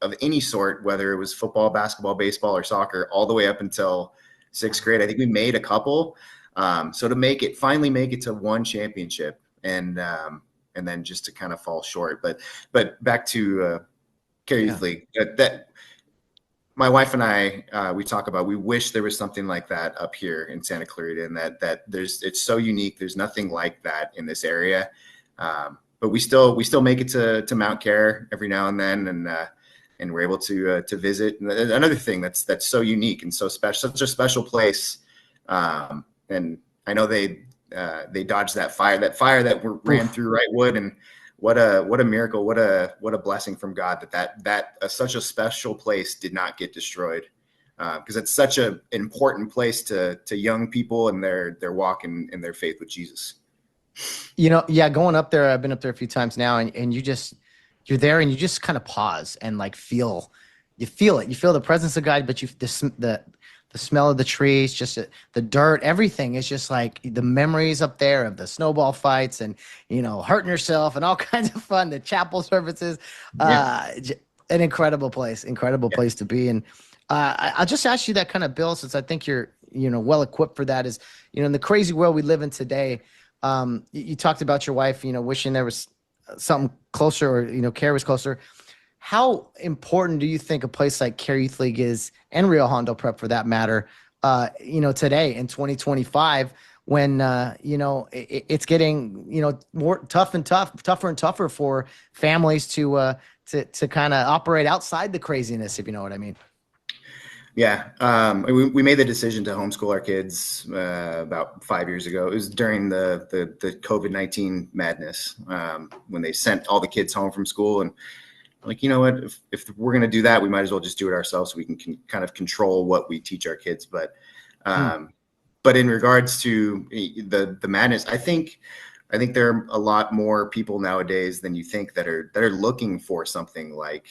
of any sort, whether it was football, basketball, baseball, or soccer, all the way up until sixth grade. I think we made a couple. So to finally make it to one championship, and then just to kind of fall short. But back to Kare Youth League, that my wife and I, we talk about, we wish there was something like that up here in Santa Clarita, and that it's so unique. There's nothing like that in this area. But we still make it to Mount Kare every now and then, and we're able to visit. And another thing that's so unique and so special, such a special place. And I know they dodged that fire that ran through Wrightwood, and what a miracle, what a blessing from God that such a special place did not get destroyed, because it's such an important place to young people and their walk in their faith with Jesus. Going up there, I've been up there a few times now, and you're there and you just kind of pause and feel it. You feel the presence of God, but the smell of the trees, just the dirt, everything is just like the memories up there of the snowball fights and, hurting yourself and all kinds of fun, the chapel services, an incredible place to be. And I'll just ask you that kind of, Bill, since I think you're, well equipped for that, is, in the crazy world we live in today. You talked about your wife, wishing there was something closer, or, Kare was closer. How important do you think a place like Kare Youth League is, and Rio Hondo Prep for that matter, today in 2025, when, it's getting, more tougher and tougher for families to kind of operate outside the craziness, if you know what I mean? Yeah. We made the decision to homeschool our kids about 5 years ago. It was during the COVID-19 madness, when they sent all the kids home from school, and like, what, if we're going to do that, we might as well just do it ourselves, so we can kind of control what we teach our kids. But in regards to the madness, I think there are a lot more people nowadays than you think that are looking for something like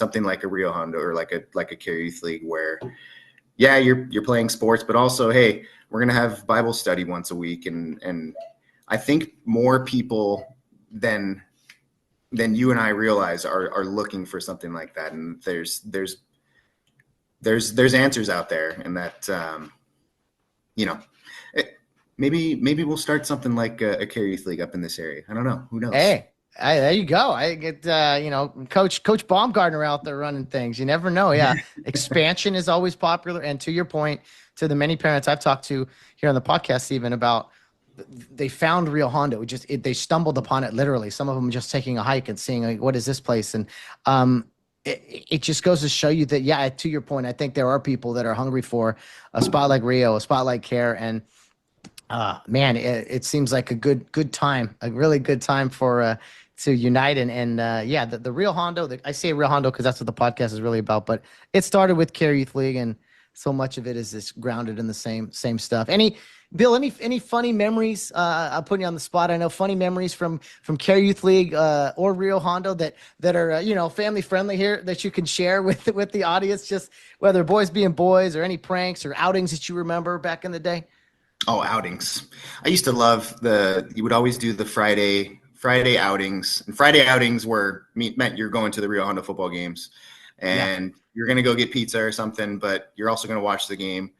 a Rio Hondo, or like a Kare Youth League, where you're playing sports, but also, hey, we're going to have Bible study once a week. And I think more people than than you and I realize are looking for something like that. And there's answers out there, and that, you know, maybe we'll start something like a Kare Youth League up in this area. I don't know. Who knows? Hey, there you go. I get, Coach Baumgartner out there running things. You never know. Yeah. Expansion is always popular. And to your point, to the many parents I've talked to here on the podcast, even about, they found Rio Hondo. They stumbled upon it literally. Some of them just taking a hike and seeing, like, what is this place? And it just goes to show you that, yeah, to your point, I think there are people that are hungry for a spot like Rio, a spot like Kare, and man, it seems like a good time, a really good time for to unite and yeah, the Rio Hondo. I say Rio Hondo because that's what the podcast is really about. But it started with Kare Youth League, and so much of it is just grounded in the same stuff. Bill, any funny memories? I'm putting you on the spot. I know funny memories from Kare Youth League or Rio Hondo that are family friendly here that you can share with the audience. Just whether boys being boys or any pranks or outings that you remember back in the day. Oh, outings! I used to love you would always do the Friday outings, and Friday outings meant you're going to the Rio Hondo football games, and you're going to go get pizza or something, but you're also going to watch the game.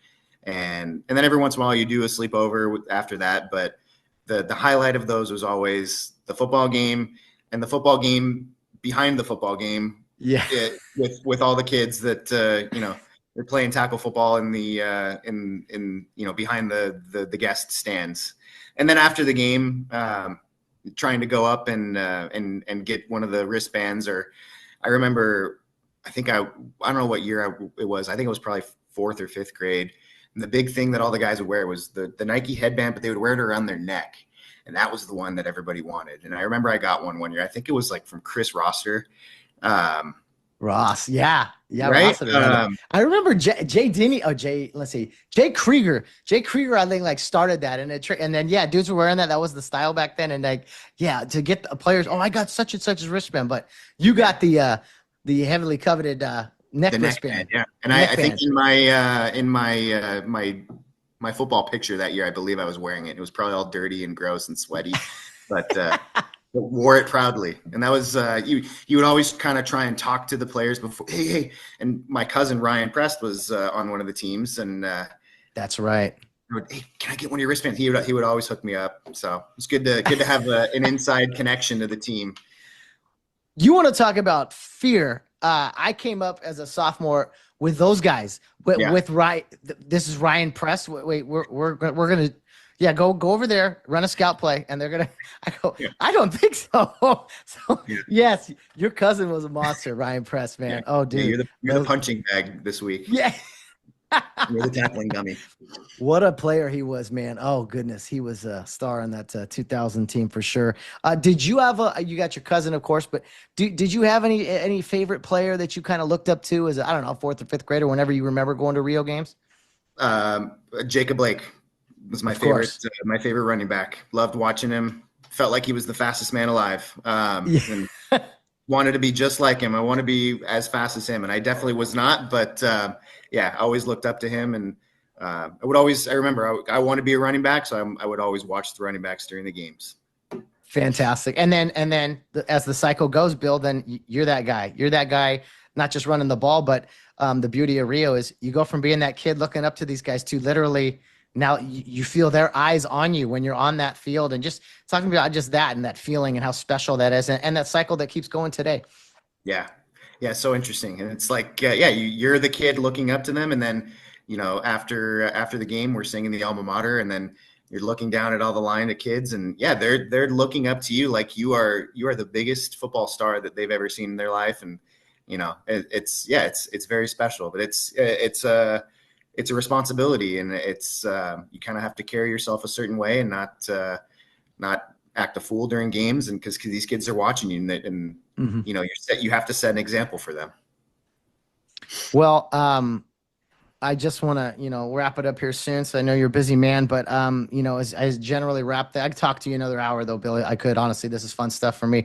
And then every once in a while you do a sleepover after that. But the highlight of those was always the football game, and the football game behind the football game. Yeah. With all the kids that, they're playing tackle football in the behind the guest stands. And then after the game, trying to go up and get one of the wristbands, or I remember, I don't know what year it was. I think it was probably 4th or 5th grade. And the big thing that all the guys would wear was the Nike headband, but they would wear it around their neck. And that was the one that everybody wanted. And I remember I got one year. I think it was like from Chris Roster. Ross. Yeah. Right. Ross, I remember Jay Denny. Let's see. Jay Krieger. I think like started that. And then, yeah, dudes were wearing that. That was the style back then. And like, yeah, to get the players, I got such and such a wristband, but you got the heavily coveted, neck wristband. Yeah. And I think in my football picture that year, I believe I was wearing it. It was probably all dirty and gross and sweaty, but wore it proudly. And that was you would always kind of try and talk to the players before. Hey. And my cousin Ryan Prest was on one of the teams, and that's right. Hey, can I get one of your wristbands? He would always hook me up. So it's good to have an inside connection to the team. You want to talk about fear? I came up as a sophomore with those guys. With Ryan, this is Ryan Press. Wait, we're gonna go over there, run a scout play, and they're gonna. I go. Yeah. I don't think so. Yes, your cousin was a monster, Ryan Press, man. Yeah. Oh, dude, you're the punching bag this week. Yeah. You're the tackling dummy. What a player he was, man. Oh, goodness. He was a star on that 2000 team for sure. Did you have you got your cousin, of course, but did you have any favorite player that you kind of looked up to as, 4th or 5th grader, whenever you remember going to Rio games? Jacob Blake was my favorite running back. Loved watching him. Felt like he was the fastest man alive. And wanted to be just like him. I want to be as fast as him. And I definitely was not, but I always looked up to him, and I remember I want to be a running back. So I would always watch the running backs during the games. Fantastic. And then as the cycle goes, Bill, then you're that guy, not just running the ball, but the beauty of Rio is you go from being that kid looking up to these guys to literally now you feel their eyes on you when you're on that field, and just talking about just that and that feeling and how special that is, and that cycle that keeps going today. Yeah. Yeah. So interesting. And it's like, you're the kid looking up to them. And then, after the game, we're singing the alma mater, and then you're looking down at all the line of kids, and they're looking up to you like you are the biggest football star that they've ever seen in their life. And, it's very special, but it's a responsibility, and it's you kind of have to carry yourself a certain way and not act a fool during games, and because these kids are watching you, and you have to set an example for them. Well, I just want to wrap it up here soon, so I know you're a busy man, but as I generally wrap that, I could talk to you another hour though, Billy. I could, honestly. This is fun stuff for me.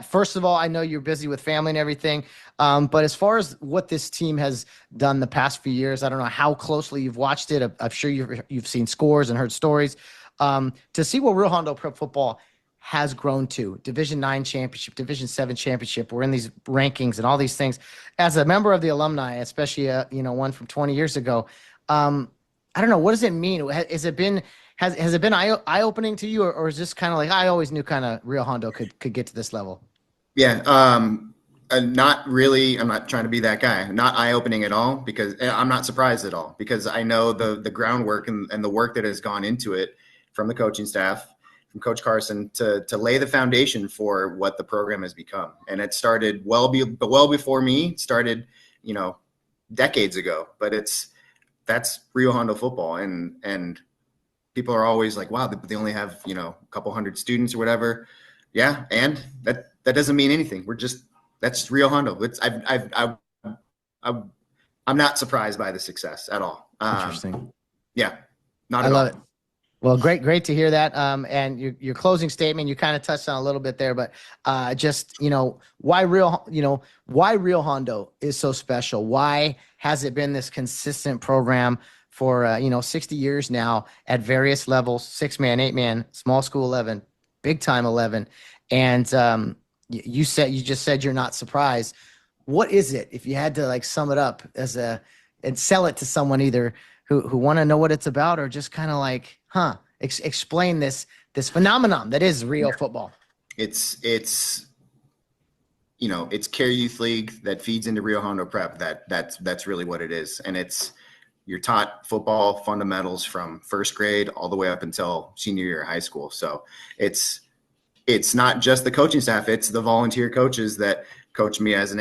First of all, I know you're busy with family and everything, but as far as what this team has done the past few years, I don't know how closely you've watched it. I'm sure you've seen scores and heard stories. To see what Rio Hondo Prep football has grown to Division 9 championship, Division 7 championship. We're in these rankings and all these things. As a member of the alumni, especially one from 20 years ago, I don't know, what does it mean? Has it been eye opening to you, or is this kind of like, I always knew kind of Rio Hondo could get to this level? Yeah. Not really. I'm not trying to be that guy. Not eye opening at all, because I'm not surprised at all, because I know the groundwork and the work that has gone into it from the coaching staff, from Coach Carson, to lay the foundation for what the program has become. And it started well before me. It started, decades ago, but that's Rio Hondo football. And people are always like, wow, they only have, a couple hundred students or whatever. Yeah. And that doesn't mean anything. That's Rio Hondo. I'm not surprised by the success at all. Interesting. Yeah, not I at love all. it. Well, great to hear that. And your closing statement, you kind of touched on a little bit there, but why Rio Hondo is so special. Why has it been this consistent program for 60 years now at various levels, 6-man, 8-man, small school 11, big time 11, and you just said you're not surprised. What is it, if you had to like sum it up and sell it to someone either who want to know what it's about, or just kind of like, explain this phenomenon that is Rio football? It's Kare Youth League that feeds into Rio Hondo Prep. That's really what it is. And you're taught football fundamentals from first grade all the way up until senior year of high school. So it's not just the coaching staff, it's the volunteer coaches that coached me as an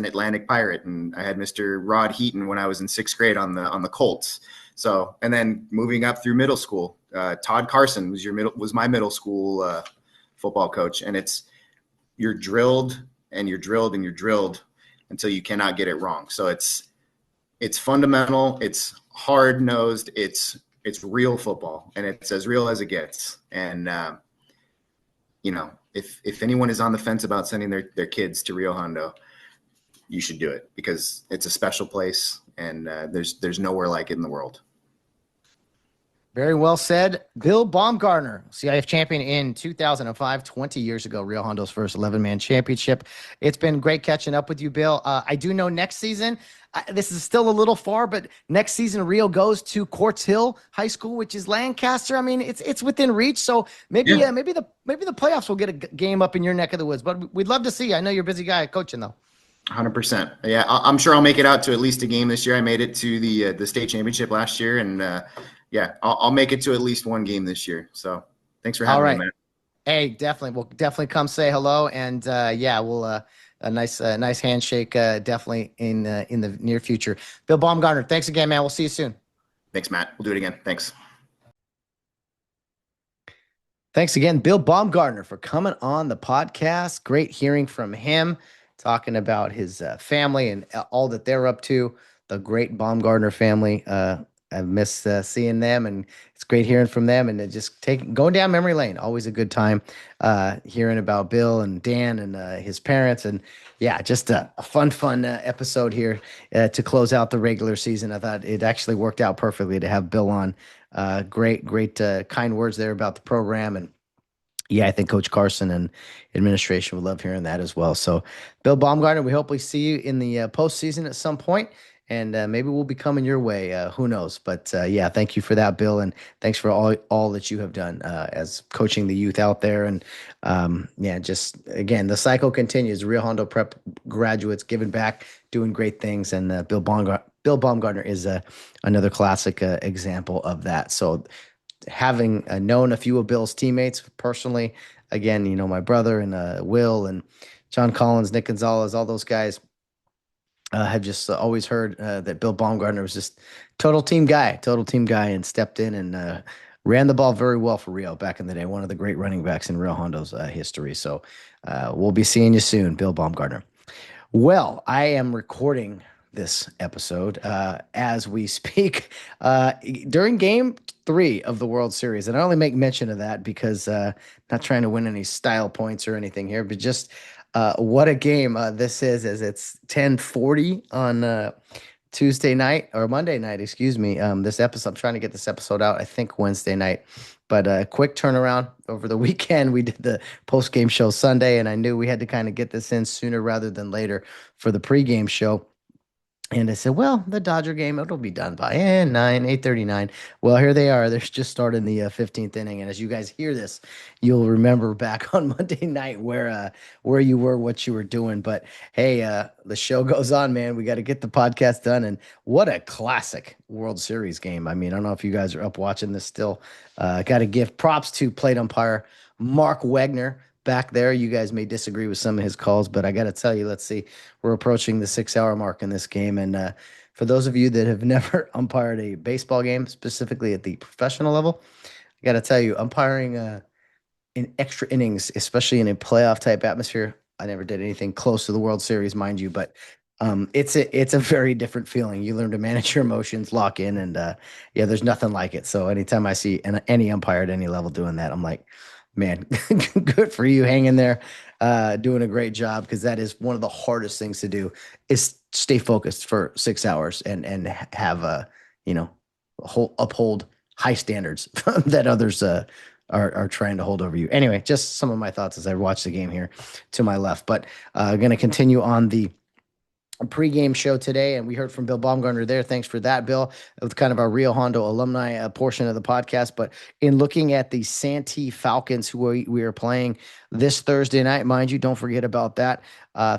Atlantic Pirate. And I had Mr. Rod Heaton when I was in 6th grade on the Colts. So, and then moving up through middle school, Todd Carson was my middle school football coach. And you're drilled and you're drilled and you're drilled until you cannot get it wrong. So it's fundamental, it's hard nosed, it's real football, and it's as real as it gets. And if anyone is on the fence about sending their kids to Rio Hondo, you should do it, because it's a special place, and there's nowhere like it in the world. Very well said. Bill Baumgartner, CIF champion in 2005, 20 years ago, Rio Hondo's first 11-man championship. It's been great catching up with you, Bill. I do know next season, this is still a little far, but next season Rio goes to Quartz Hill High School, which is Lancaster. I mean, it's within reach. So maybe the playoffs will get a game up in your neck of the woods. But we'd love to see you. I know you're a busy guy coaching, though. 100%. Yeah, I'm sure I'll make it out to at least a game this year. I made it to the state championship last year, and I'll make it to at least one game this year. So thanks for having me, man. Hey, definitely. We'll definitely come say hello, and we'll a nice handshake definitely in the near future. Bill Baumgartner, thanks again, man. We'll see you soon. Thanks, Matt. We'll do it again. Thanks. Thanks again, Bill Baumgartner, for coming on the podcast. Great hearing from him, talking about his family and all that they're up to. The great Baumgartner family. I've missed seeing them, and it's great hearing from them, and just going down memory lane. Always a good time hearing about Bill and Dan and his parents, and just a fun episode here to close out the regular season. I thought it actually worked out perfectly to have Bill on. Great kind words there about the program, and I think Coach Carson and administration would love hearing that as well. So, Bill Baumgartner, we hope we see you in the postseason at some point. And maybe we'll be coming your way. Who knows? But thank you for that, Bill, and thanks for all that you have done as coaching the youth out there. And just again, the cycle continues. Rio Hondo Prep graduates giving back, doing great things, and Bill Baumgartner is another classic example of that. So, having known a few of Bill's teammates personally, again, my brother and Will and John Collins, Nick Gonzalez, all those guys. Have just always heard that Bill Baumgartner was just total team guy, and stepped in and ran the ball very well for Rio back in the day. One of the great running backs in Rio Hondo's history. So we'll be seeing you soon, Bill Baumgartner. Well, I am recording this episode as we speak during Game 3 of the World Series. And I only make mention of that because not trying to win any style points or anything here, but just what a game this is, as it's 10:40 on Tuesday night, or Monday night, excuse me. This episode, I'm trying to get this episode out, I think Wednesday night, But a quick turnaround over the weekend. We did the post-game show Sunday, and I knew we had to kind of get this in sooner rather than later for the pregame show. And I said, well, the Dodger game, it'll be done by 8:39. Well, here they are. They're just starting the 15th inning. And as you guys hear this, you'll remember back on Monday night where you were, what you were doing. But hey, the show goes on, man. We got to get the podcast done. And what a classic World Series game. I mean, I don't know if you guys are up watching this still. Got to give props to plate umpire Mark Wegner back there. You guys may disagree with some of his calls, but I got to tell you, let's see, we're approaching the 6 hour mark in this game. And for those of you that have never umpired a baseball game, specifically at the professional level, I got to tell you, umpiring in extra innings, especially in a playoff type atmosphere, I never did anything close to the World Series, mind you, but it's a very different feeling. You learn to manage your emotions, lock in, and yeah, there's nothing like it. So anytime I see any umpire at any level doing that, I'm like, man, good for you, hanging there, doing a great job, because that is one of the hardest things to do, is stay focused for 6 hours and have uphold high standards that others are trying to hold over you. Anyway, just some of my thoughts as I watch the game here to my left, but going to continue on the pregame show today, and we heard from Bill Baumgartner there. Thanks for that, Bill, with kind of our Rio Hondo alumni portion of the podcast. But in looking at the Santee Falcons, who we are playing this Thursday night, mind you, don't forget about that.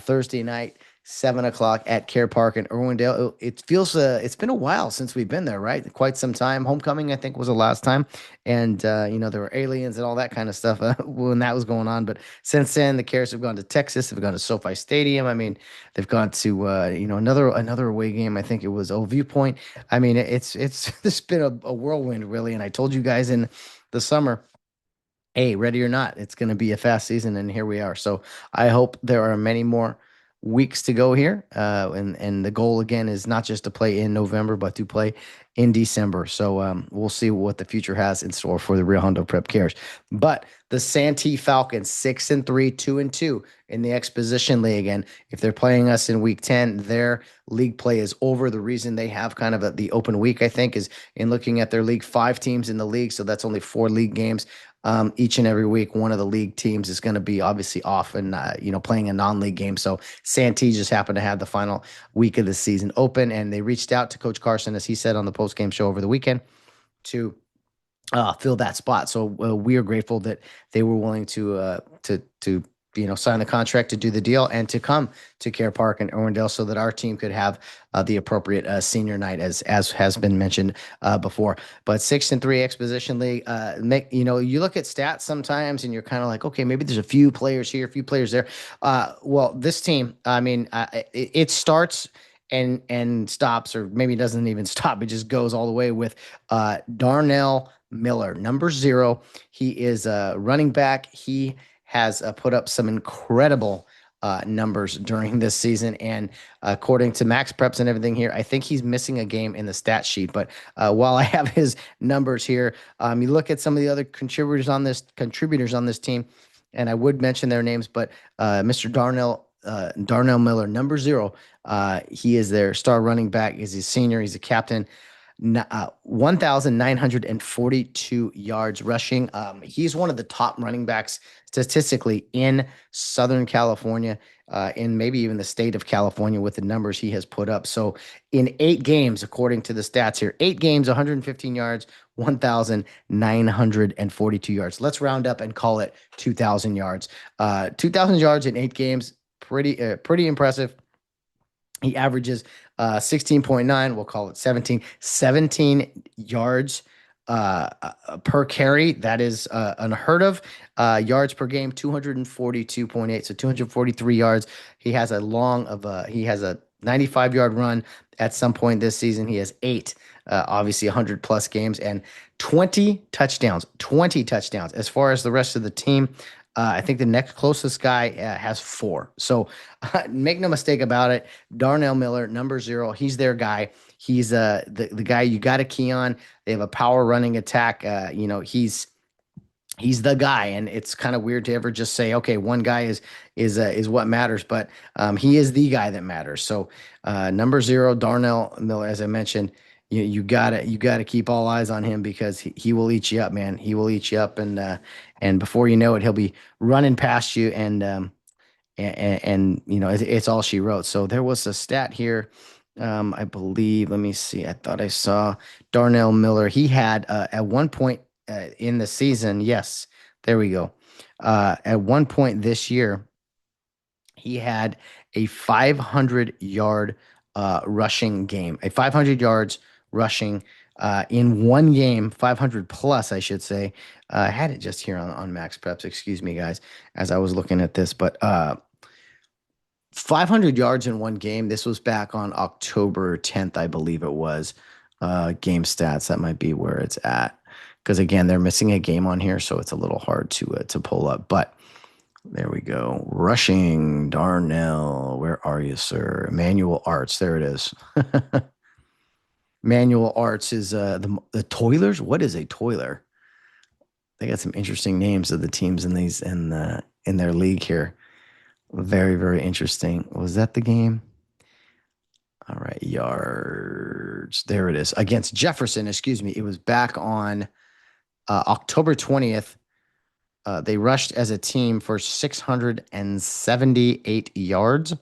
Thursday night, 7 o'clock at Kare Park in Irwindale. It feels it's been a while since we've been there, right? Quite some time. Homecoming, I think, was the last time, and there were aliens and all that kind of stuff when that was going on. But since then, the Cares have gone to Texas. They've gone to SoFi Stadium. I mean, they've gone to another away game. I think it was Viewpoint. I mean, it's this been a whirlwind, really. And I told you guys in the summer, hey, ready or not, it's going to be a fast season, and here we are. So I hope there are many more weeks to go here. And the goal, again, is not just to play in November, but to play in December. So we'll see what the future has in store for the Rio Hondo Prep Cares. But the Santee Falcons, 6-3, 2-2 in the Exposition League. And if they're playing us in week 10, their league play is over. The reason they have kind of the open week, I think, is in looking at their league, 5 teams in the league. So that's only 4 league games. Each and every week, one of the league teams is going to be obviously off and, playing a non-league game. So Santee just happened to have the final week of the season open, and they reached out to Coach Carson, as he said on the post-game show over the weekend, to fill that spot. So we are grateful that they were willing to sign the contract, to do the deal, and to come to Kare Park and Irwindale so that our team could have the appropriate senior night, as has been mentioned before. But 6-3 Exposition League, you look at stats sometimes and you're kind of like, okay, maybe there's a few players here, a few players there. Well, this team, I mean, it starts and stops, or maybe it doesn't even stop. It just goes all the way with Darnell Miller, number 0. He is a running back. He has put up some incredible numbers during this season. And according to Max Preps and everything here, I think he's missing a game in the stat sheet. But while I have his numbers here, you look at some of the other contributors on this team, and I would mention their names, but Mr. Darnell Miller, number 0, he is their star running back. He's a senior. He's a captain. 1,942 yards rushing. He's one of the top running backs statistically in Southern California, in maybe even the state of California, with the numbers he has put up. So in 8 games, according to the stats here, 8 games, 115 yards, 1,942 yards. Let's round up and call it 2,000 yards. 2,000 yards in 8 games, pretty impressive. He averages 16.9, we'll call it 17 yards per carry. That is unheard of. Yards per game, 242.8, so 243 yards. He has a 95-yard run at some point this season. He has 8, obviously 100 plus games, and 20 touchdowns. As far as the rest of the team, I think the next closest guy has 4. So make no mistake about it. Darnell Miller, number 0, he's their guy. He's the guy you got to key on. They have a power running attack. He's the guy, and it's kind of weird to ever just say, okay, one guy is what matters, but he is the guy that matters. So number 0, Darnell Miller, as I mentioned, you gotta keep all eyes on him because he will eat you up, man. He will eat you up, and before you know it, he'll be running past you, and it's all she wrote. So there was a stat here, I believe. Let me see. I thought I saw Darnell Miller. He had at one point in the season. Yes, there we go. At one point this year, he had a 500-yard rushing game, a 500 yards rushing in one game, 500 plus, I should say. I had it just here on Max Preps. Excuse me, guys, as I was looking at this, but 500 yards in one game. This was back on October 10th, I believe it was. Game stats, that might be where it's at. Because again, they're missing a game on here, so it's a little hard to pull up. But there we go. Rushing, Darnell. Where are you, sir? Manual Arts. There it is. Manual Arts is the Toilers. What is a Toiler? They got some interesting names of the teams in their league here. Very, very interesting. Was that the game? All right, yards. There it is. Against Jefferson, excuse me. It was back on October 20th. They rushed as a team for 678 yards.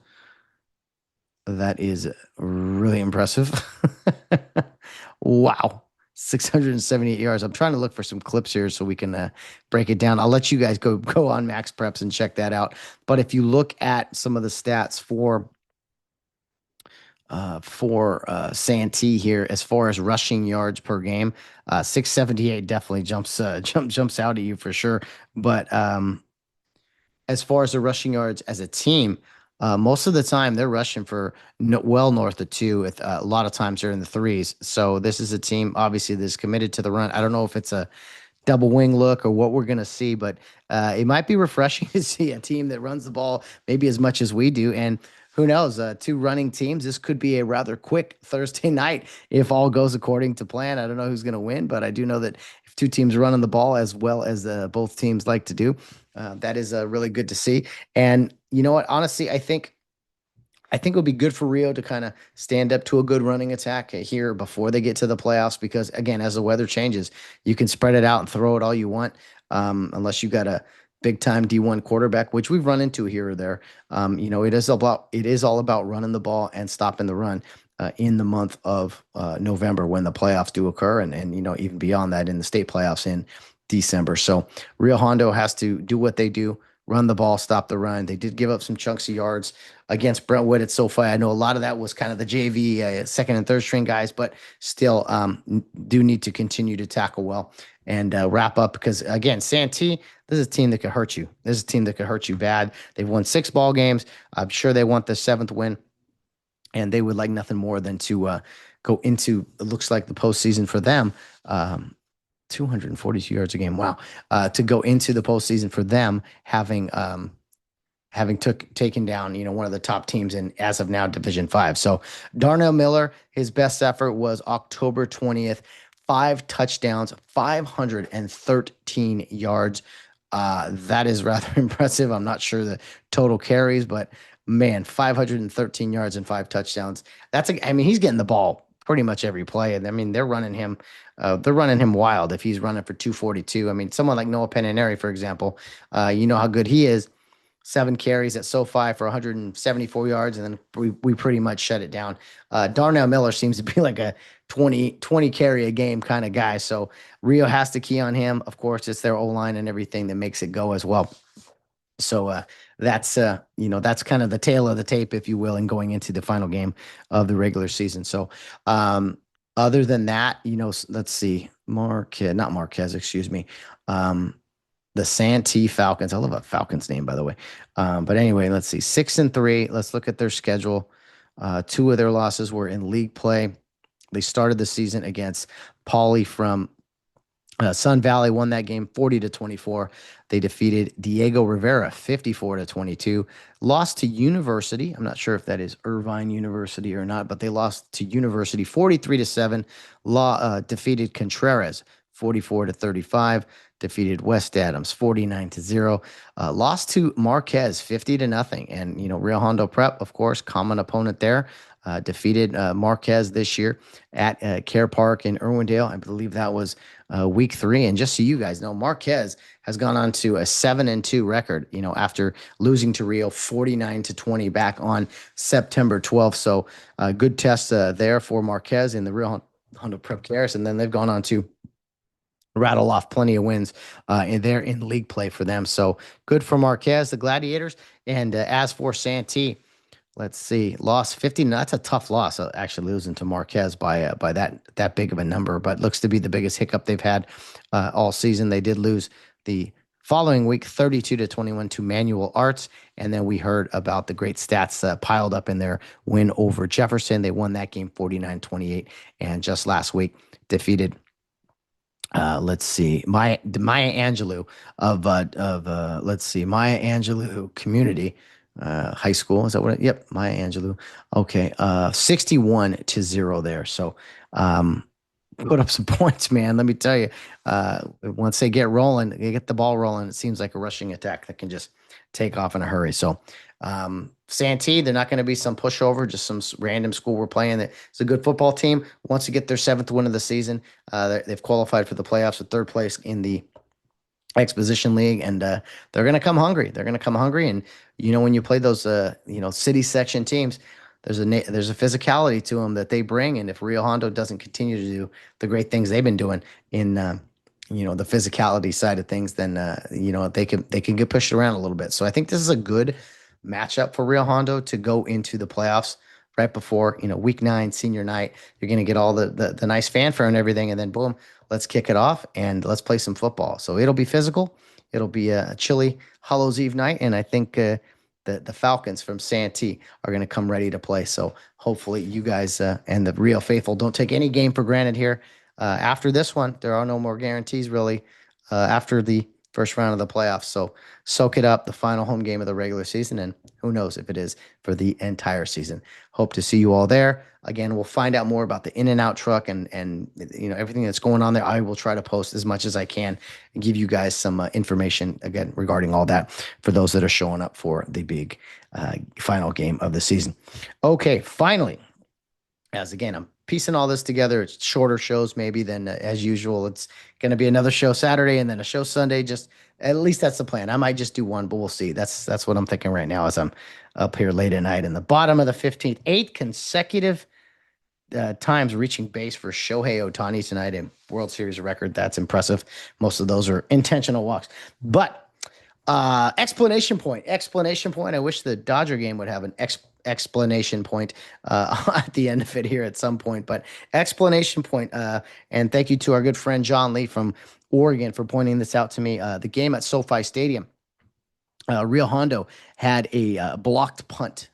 That is really impressive. Wow. 678 yards. I'm trying to look for some clips here so we can break it down. I'll let you guys go on Max Preps and check that out. But if you look at some of the stats for Santee here, as far as rushing yards per game, 678 definitely jumps out at you for sure. But as far as the rushing yards as a team, most of the time they're rushing for well north of 2. With a lot of times they're in the 3s. So this is a team obviously that's committed to the run. I don't know if it's a double wing look or what we're going to see, but it might be refreshing to see a team that runs the ball maybe as much as we do. And who knows, two running teams. This could be a rather quick Thursday night if all goes according to plan. I don't know who's going to win, but I do know that if two teams are running the ball as well as both teams like to do, that is really good to see. And you know what? Honestly, I think it would be good for Rio to kind of stand up to a good running attack here before they get to the playoffs, because again, as the weather changes, you can spread it out and throw it all you want, unless you got a big time D1 quarterback, which we've run into here or there. It is all about running the ball and stopping the run in the month of November when the playoffs do occur, and even beyond that in the state playoffs in December. So Rio Hondo has to do what they do. Run the ball, stop the run. They did give up some chunks of yards against Brentwood at SoFi. I know a lot of that was kind of the JV second and third string guys, but still do need to continue to tackle well and wrap up, because again, Santee, this is a team that could hurt you. This is a team that could hurt you bad. They've won 6 ball games. I'm sure they want the 7th win, and they would like nothing more than to go into, it looks like, the postseason for them. 242 yards a game. Wow. To go into the postseason for them, having taken down, one of the top teams in, as of now, Division 5. So Darnell Miller, his best effort was October 20th, 5 touchdowns, 513 yards. That is rather impressive. I'm not sure the total carries, but man, 513 yards and 5 touchdowns. He's getting the ball pretty much every play. And they're running him wild if he's running for 242. Someone like Noah Peninari, for example, you know how good he is. 7 carries at SoFi for 174 yards, and then we pretty much shut it down. Darnell Miller seems to be like a 20 carry a game kind of guy. So Rio has to key on him. Of course, it's their O-line and everything that makes it go as well. So that's kind of the tail of the tape, if you will, and going into the final game of the regular season. So other than that, let's see, not Marquez, excuse me. The Santee Falcons. I love a Falcons name, by the way. But anyway, let's see, 6-3. Let's look at their schedule. 2 of their losses were in league play. They started the season against Pauley from Sun Valley, won that game 40-24. They defeated Diego Rivera 54-22. Lost to University. I'm not sure if that is Irvine University or not, but they lost to University 43-7. Defeated Contreras 44-35. Defeated West Adams 49-0. Lost to Marquez 50-0. And Rio Hondo Prep, of course, common opponent there. defeated Marquez this year at Kare Park in Irwindale. I believe that was week 3. And just so you guys know, Marquez has gone on to a 7-2 record, after losing to Rio 49-20 back on September 12th. So good test there for Marquez in the Rio Hondo Prep Cares. And then they've gone on to rattle off plenty of wins and they're in league play for them. So good for Marquez, the Gladiators. And as for Santee, let's see, lost 50. That's a tough loss, actually losing to Marquez by that big of a number, but looks to be the biggest hiccup they've had all season. They did lose the following week 32-21 to Manual Arts, and then we heard about the great stats piled up in their win over Jefferson. They won that game 49-28, and just last week defeated let's see, Maya Angelou of let's see, Maya Angelou Community High School. Is that what yep, Maya Angelou. Okay. 61-0 there. So put up some points, man. Let me tell you. Once they get rolling, they get the ball rolling, it seems like a rushing attack that can just take off in a hurry. So Santee, they're not going to be some pushover, just some random school we're playing. It's a good football team. Wants to get their 7th win of the season. They've qualified for the playoffs with 3rd place in the Exposition League, and they're going to come hungry. They're going to come hungry, and when you play those city section teams, there's a physicality to them that they bring, and if Rio Hondo doesn't continue to do the great things they've been doing in the physicality side of things, then they can get pushed around a little bit. So I think this is a good matchup for Rio Hondo to go into the playoffs right before week 9 senior night. You're going to get all the nice fanfare and everything, and then boom, let's kick it off and let's play some football. So it'll be physical. It'll be a chilly Hallows Eve night, and I think the Falcons from Santee are going to come ready to play. So hopefully you guys and the Rio faithful don't take any game for granted here. After this one, there are no more guarantees really after the first round of the playoffs. So soak it up, the final home game of the regular season, and who knows if it is for the entire season. Hope to see you all there. Again, we'll find out more about the In-N-Out truck and everything that's going on there. I will try to post as much as I can and give you guys some information again regarding all that for those that are showing up for the big final game of the season. Okay, finally, as again, I'm piecing all this together. It's shorter shows maybe than as usual. It's going to be another show Saturday and then a show Sunday. Just at least that's the plan. I might just do one, but we'll see. That's what I'm thinking right now as I'm up here late at night in the bottom of the 15th, 8 consecutive times reaching base for Shohei Ohtani tonight in World Series record. That's impressive. Most of those are intentional walks, but explanation point. I wish the Dodger game would have an explanation point at the end of it here at some point, but explanation point. And thank you to our good friend John Lee from Oregon for pointing this out to me. The game at SoFi Stadium, Rio Hondo had a blocked punt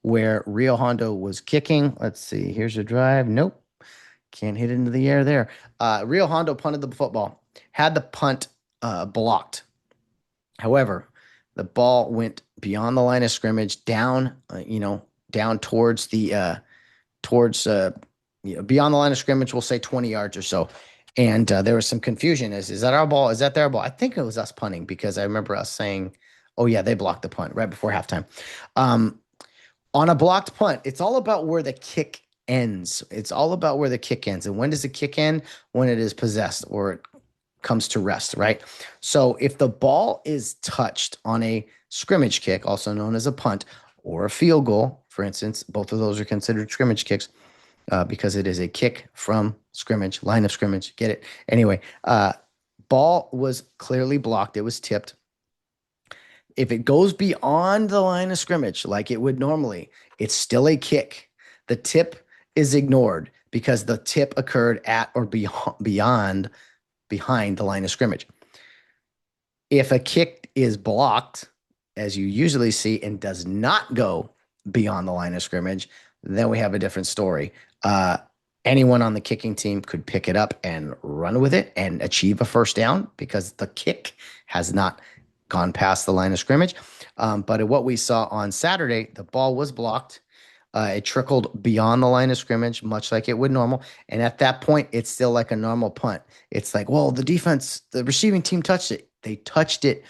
where Rio Hondo was kicking. Let's see. Here's a drive. Nope. Can't hit it into the air there. Rio Hondo punted the football, had the punt blocked. However, the ball went beyond the line of scrimmage, down towards the beyond the line of scrimmage. We'll say 20 yards or so. And there was some confusion. Is that our ball? Is that their ball? I think it was us punting because I remember us saying, "Oh yeah, they blocked the punt right before halftime." On a blocked punt, it's all about where the kick ends. And when does the kick end? When it is possessed or it comes to rest, right? So if the ball is touched on a scrimmage kick, also known as a punt, or a field goal, for instance, both of those are considered scrimmage kicks because it is a kick from scrimmage, line of scrimmage. Get it? Anyway, ball was clearly blocked. It was tipped. If it goes beyond the line of scrimmage, like it would normally, it's still a kick. The tip is ignored because the tip occurred at or behind the line of scrimmage. If a kick is blocked, as you usually see, and does not go beyond the line of scrimmage, then we have a different story. Anyone on the kicking team could pick it up and run with it and achieve a first down because the kick has not gone past the line of scrimmage. But what we saw on Saturday, the ball was blocked. It trickled beyond the line of scrimmage, much like it would normal. And at that point, it's still like a normal punt. It's like, well, the receiving team touched it. They touched it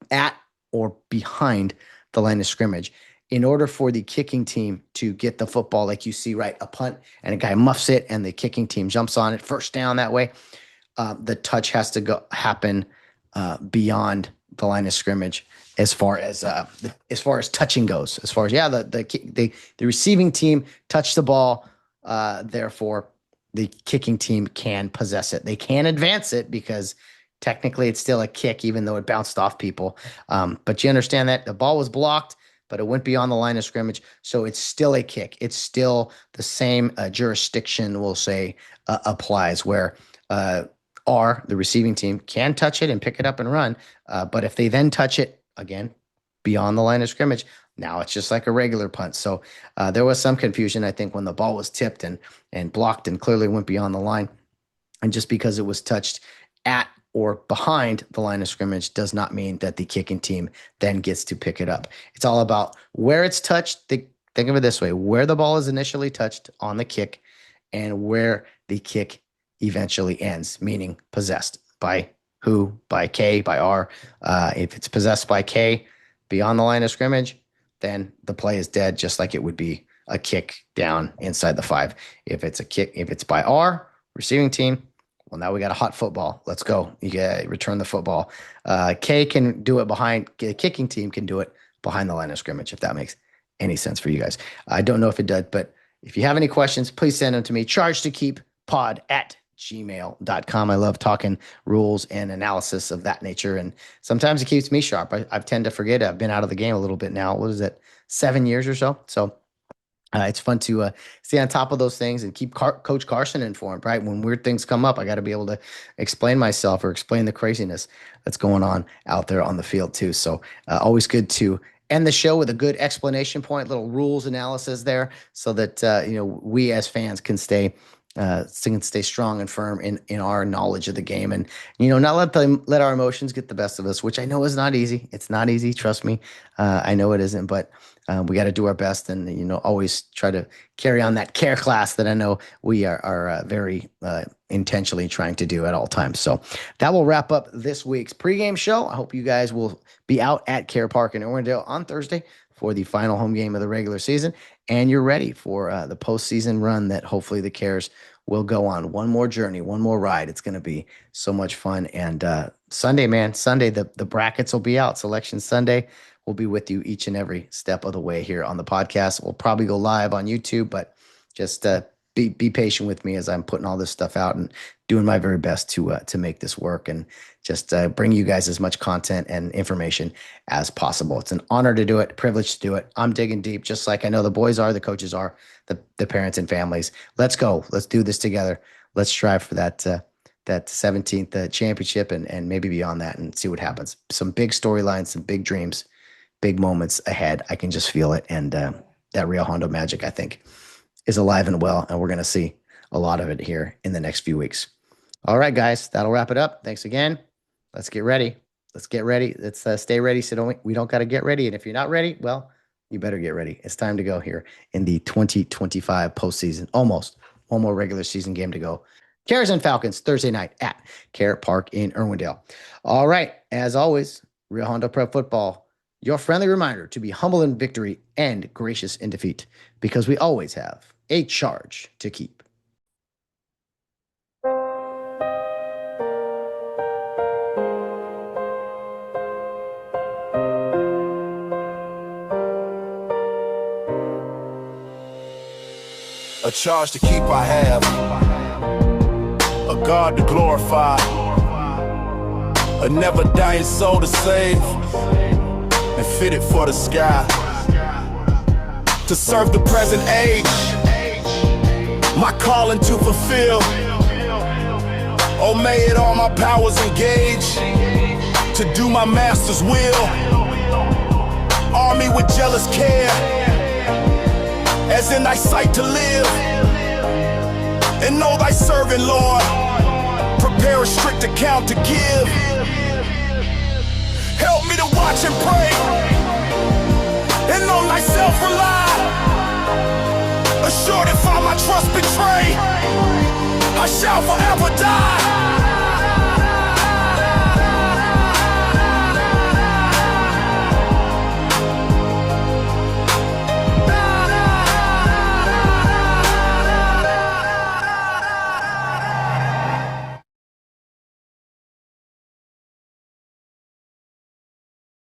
at or behind the line of scrimmage. in order for the kicking team to get the football, like you see, right, a punt and a guy muffs it and the kicking team jumps on it, first down that way, the touch has to happen beyond the line of scrimmage as far as touching goes. As far as the receiving team touched the ball, therefore the kicking team can possess it. They can advance it because technically it's still a kick, even though it bounced off people. But you understand that the ball was blocked, but it went beyond the line of scrimmage, so it's still a kick. It's still the same jurisdiction, we'll say, applies where the receiving team can touch it and pick it up and run. But if they then touch it again beyond the line of scrimmage, now it's just like a regular punt. So there was some confusion, I think, when the ball was tipped and blocked and clearly went beyond the line. And just because it was touched at or behind the line of scrimmage does not mean that the kicking team then gets to pick it up. It's all about where it's touched. Think of it this way: where the ball is initially touched on the kick and where the kick eventually ends, meaning possessed by who, by K, by R. If it's possessed by K beyond the line of scrimmage, then the play is dead, just like it would be a kick down inside the 5. If it's by R, receiving team, well, now we got a hot football. Let's go. You got return the football. K can do it behind. The kicking team can do it behind the line of scrimmage, if that makes any sense for you guys. I don't know if it does, but if you have any questions, please send them to me. chargetokeeppod@gmail.com. I love talking rules and analysis of that nature, and sometimes it keeps me sharp. I tend to forget. I've been out of the game a little bit now. What is it, 7 years or so? So it's fun to stay on top of those things and keep Coach Carson informed, right? When weird things come up, I got to be able to explain myself or explain the craziness that's going on out there on the field too. So always good to end the show with a good explanation point, little rules analysis there, so that we as fans can stay strong and firm in our knowledge of the game, and not let our emotions get the best of us, which I know is not easy. It's not easy, trust me. I know it isn't, but we got to do our best, and always try to carry on that care class that I know we are very intentionally trying to do at all times. So that will wrap up this week's pregame show. I hope you guys will be out at Kare Park in Irwindale on Thursday for the final home game of the regular season, and you're ready for the postseason run that hopefully the Cares will go on. One more journey, one more ride. It's going to be so much fun. And Sunday, the brackets will be out. Selection Sunday. We'll be with you each and every step of the way here on the podcast. We'll probably go live on YouTube, but just be patient with me as I'm putting all this stuff out and doing my very best to make this work and just bring you guys as much content and information as possible. It's an honor to do it, privilege to do it. I'm digging deep, just like I know the boys are, the coaches are, the parents and families. Let's go. Let's do this together. Let's strive for that 17th championship and maybe beyond that, and see what happens. Some big storylines, some big dreams, big moments ahead. I can just feel it. And that Rio Hondo magic, I think, is alive and well, and we're going to see a lot of it here in the next few weeks. All right, guys, that'll wrap it up. Thanks again. Let's get ready. Let's get ready. Let's stay ready. So we don't got to get ready. And if you're not ready, well, you better get ready. It's time to go here in the 2025 postseason. Almost one more regular season game to go. Cares and Falcons Thursday night at Kare Park in Irwindale. All right, as always, Rio Hondo Prep Football, your friendly reminder to be humble in victory and gracious in defeat, because we always have a charge to keep. A charge to keep I have, a God to glorify, a never dying soul to save, and fitted for the sky. To serve the present age, my calling to fulfill. Oh, may it all my powers engage to do my master's will. Arm me with jealous care, as in thy sight to live, and know thy servant, Lord, prepare a strict account to give. Help me to watch and pray, and on thyself rely. Assured if I my trust betray, I shall forever die.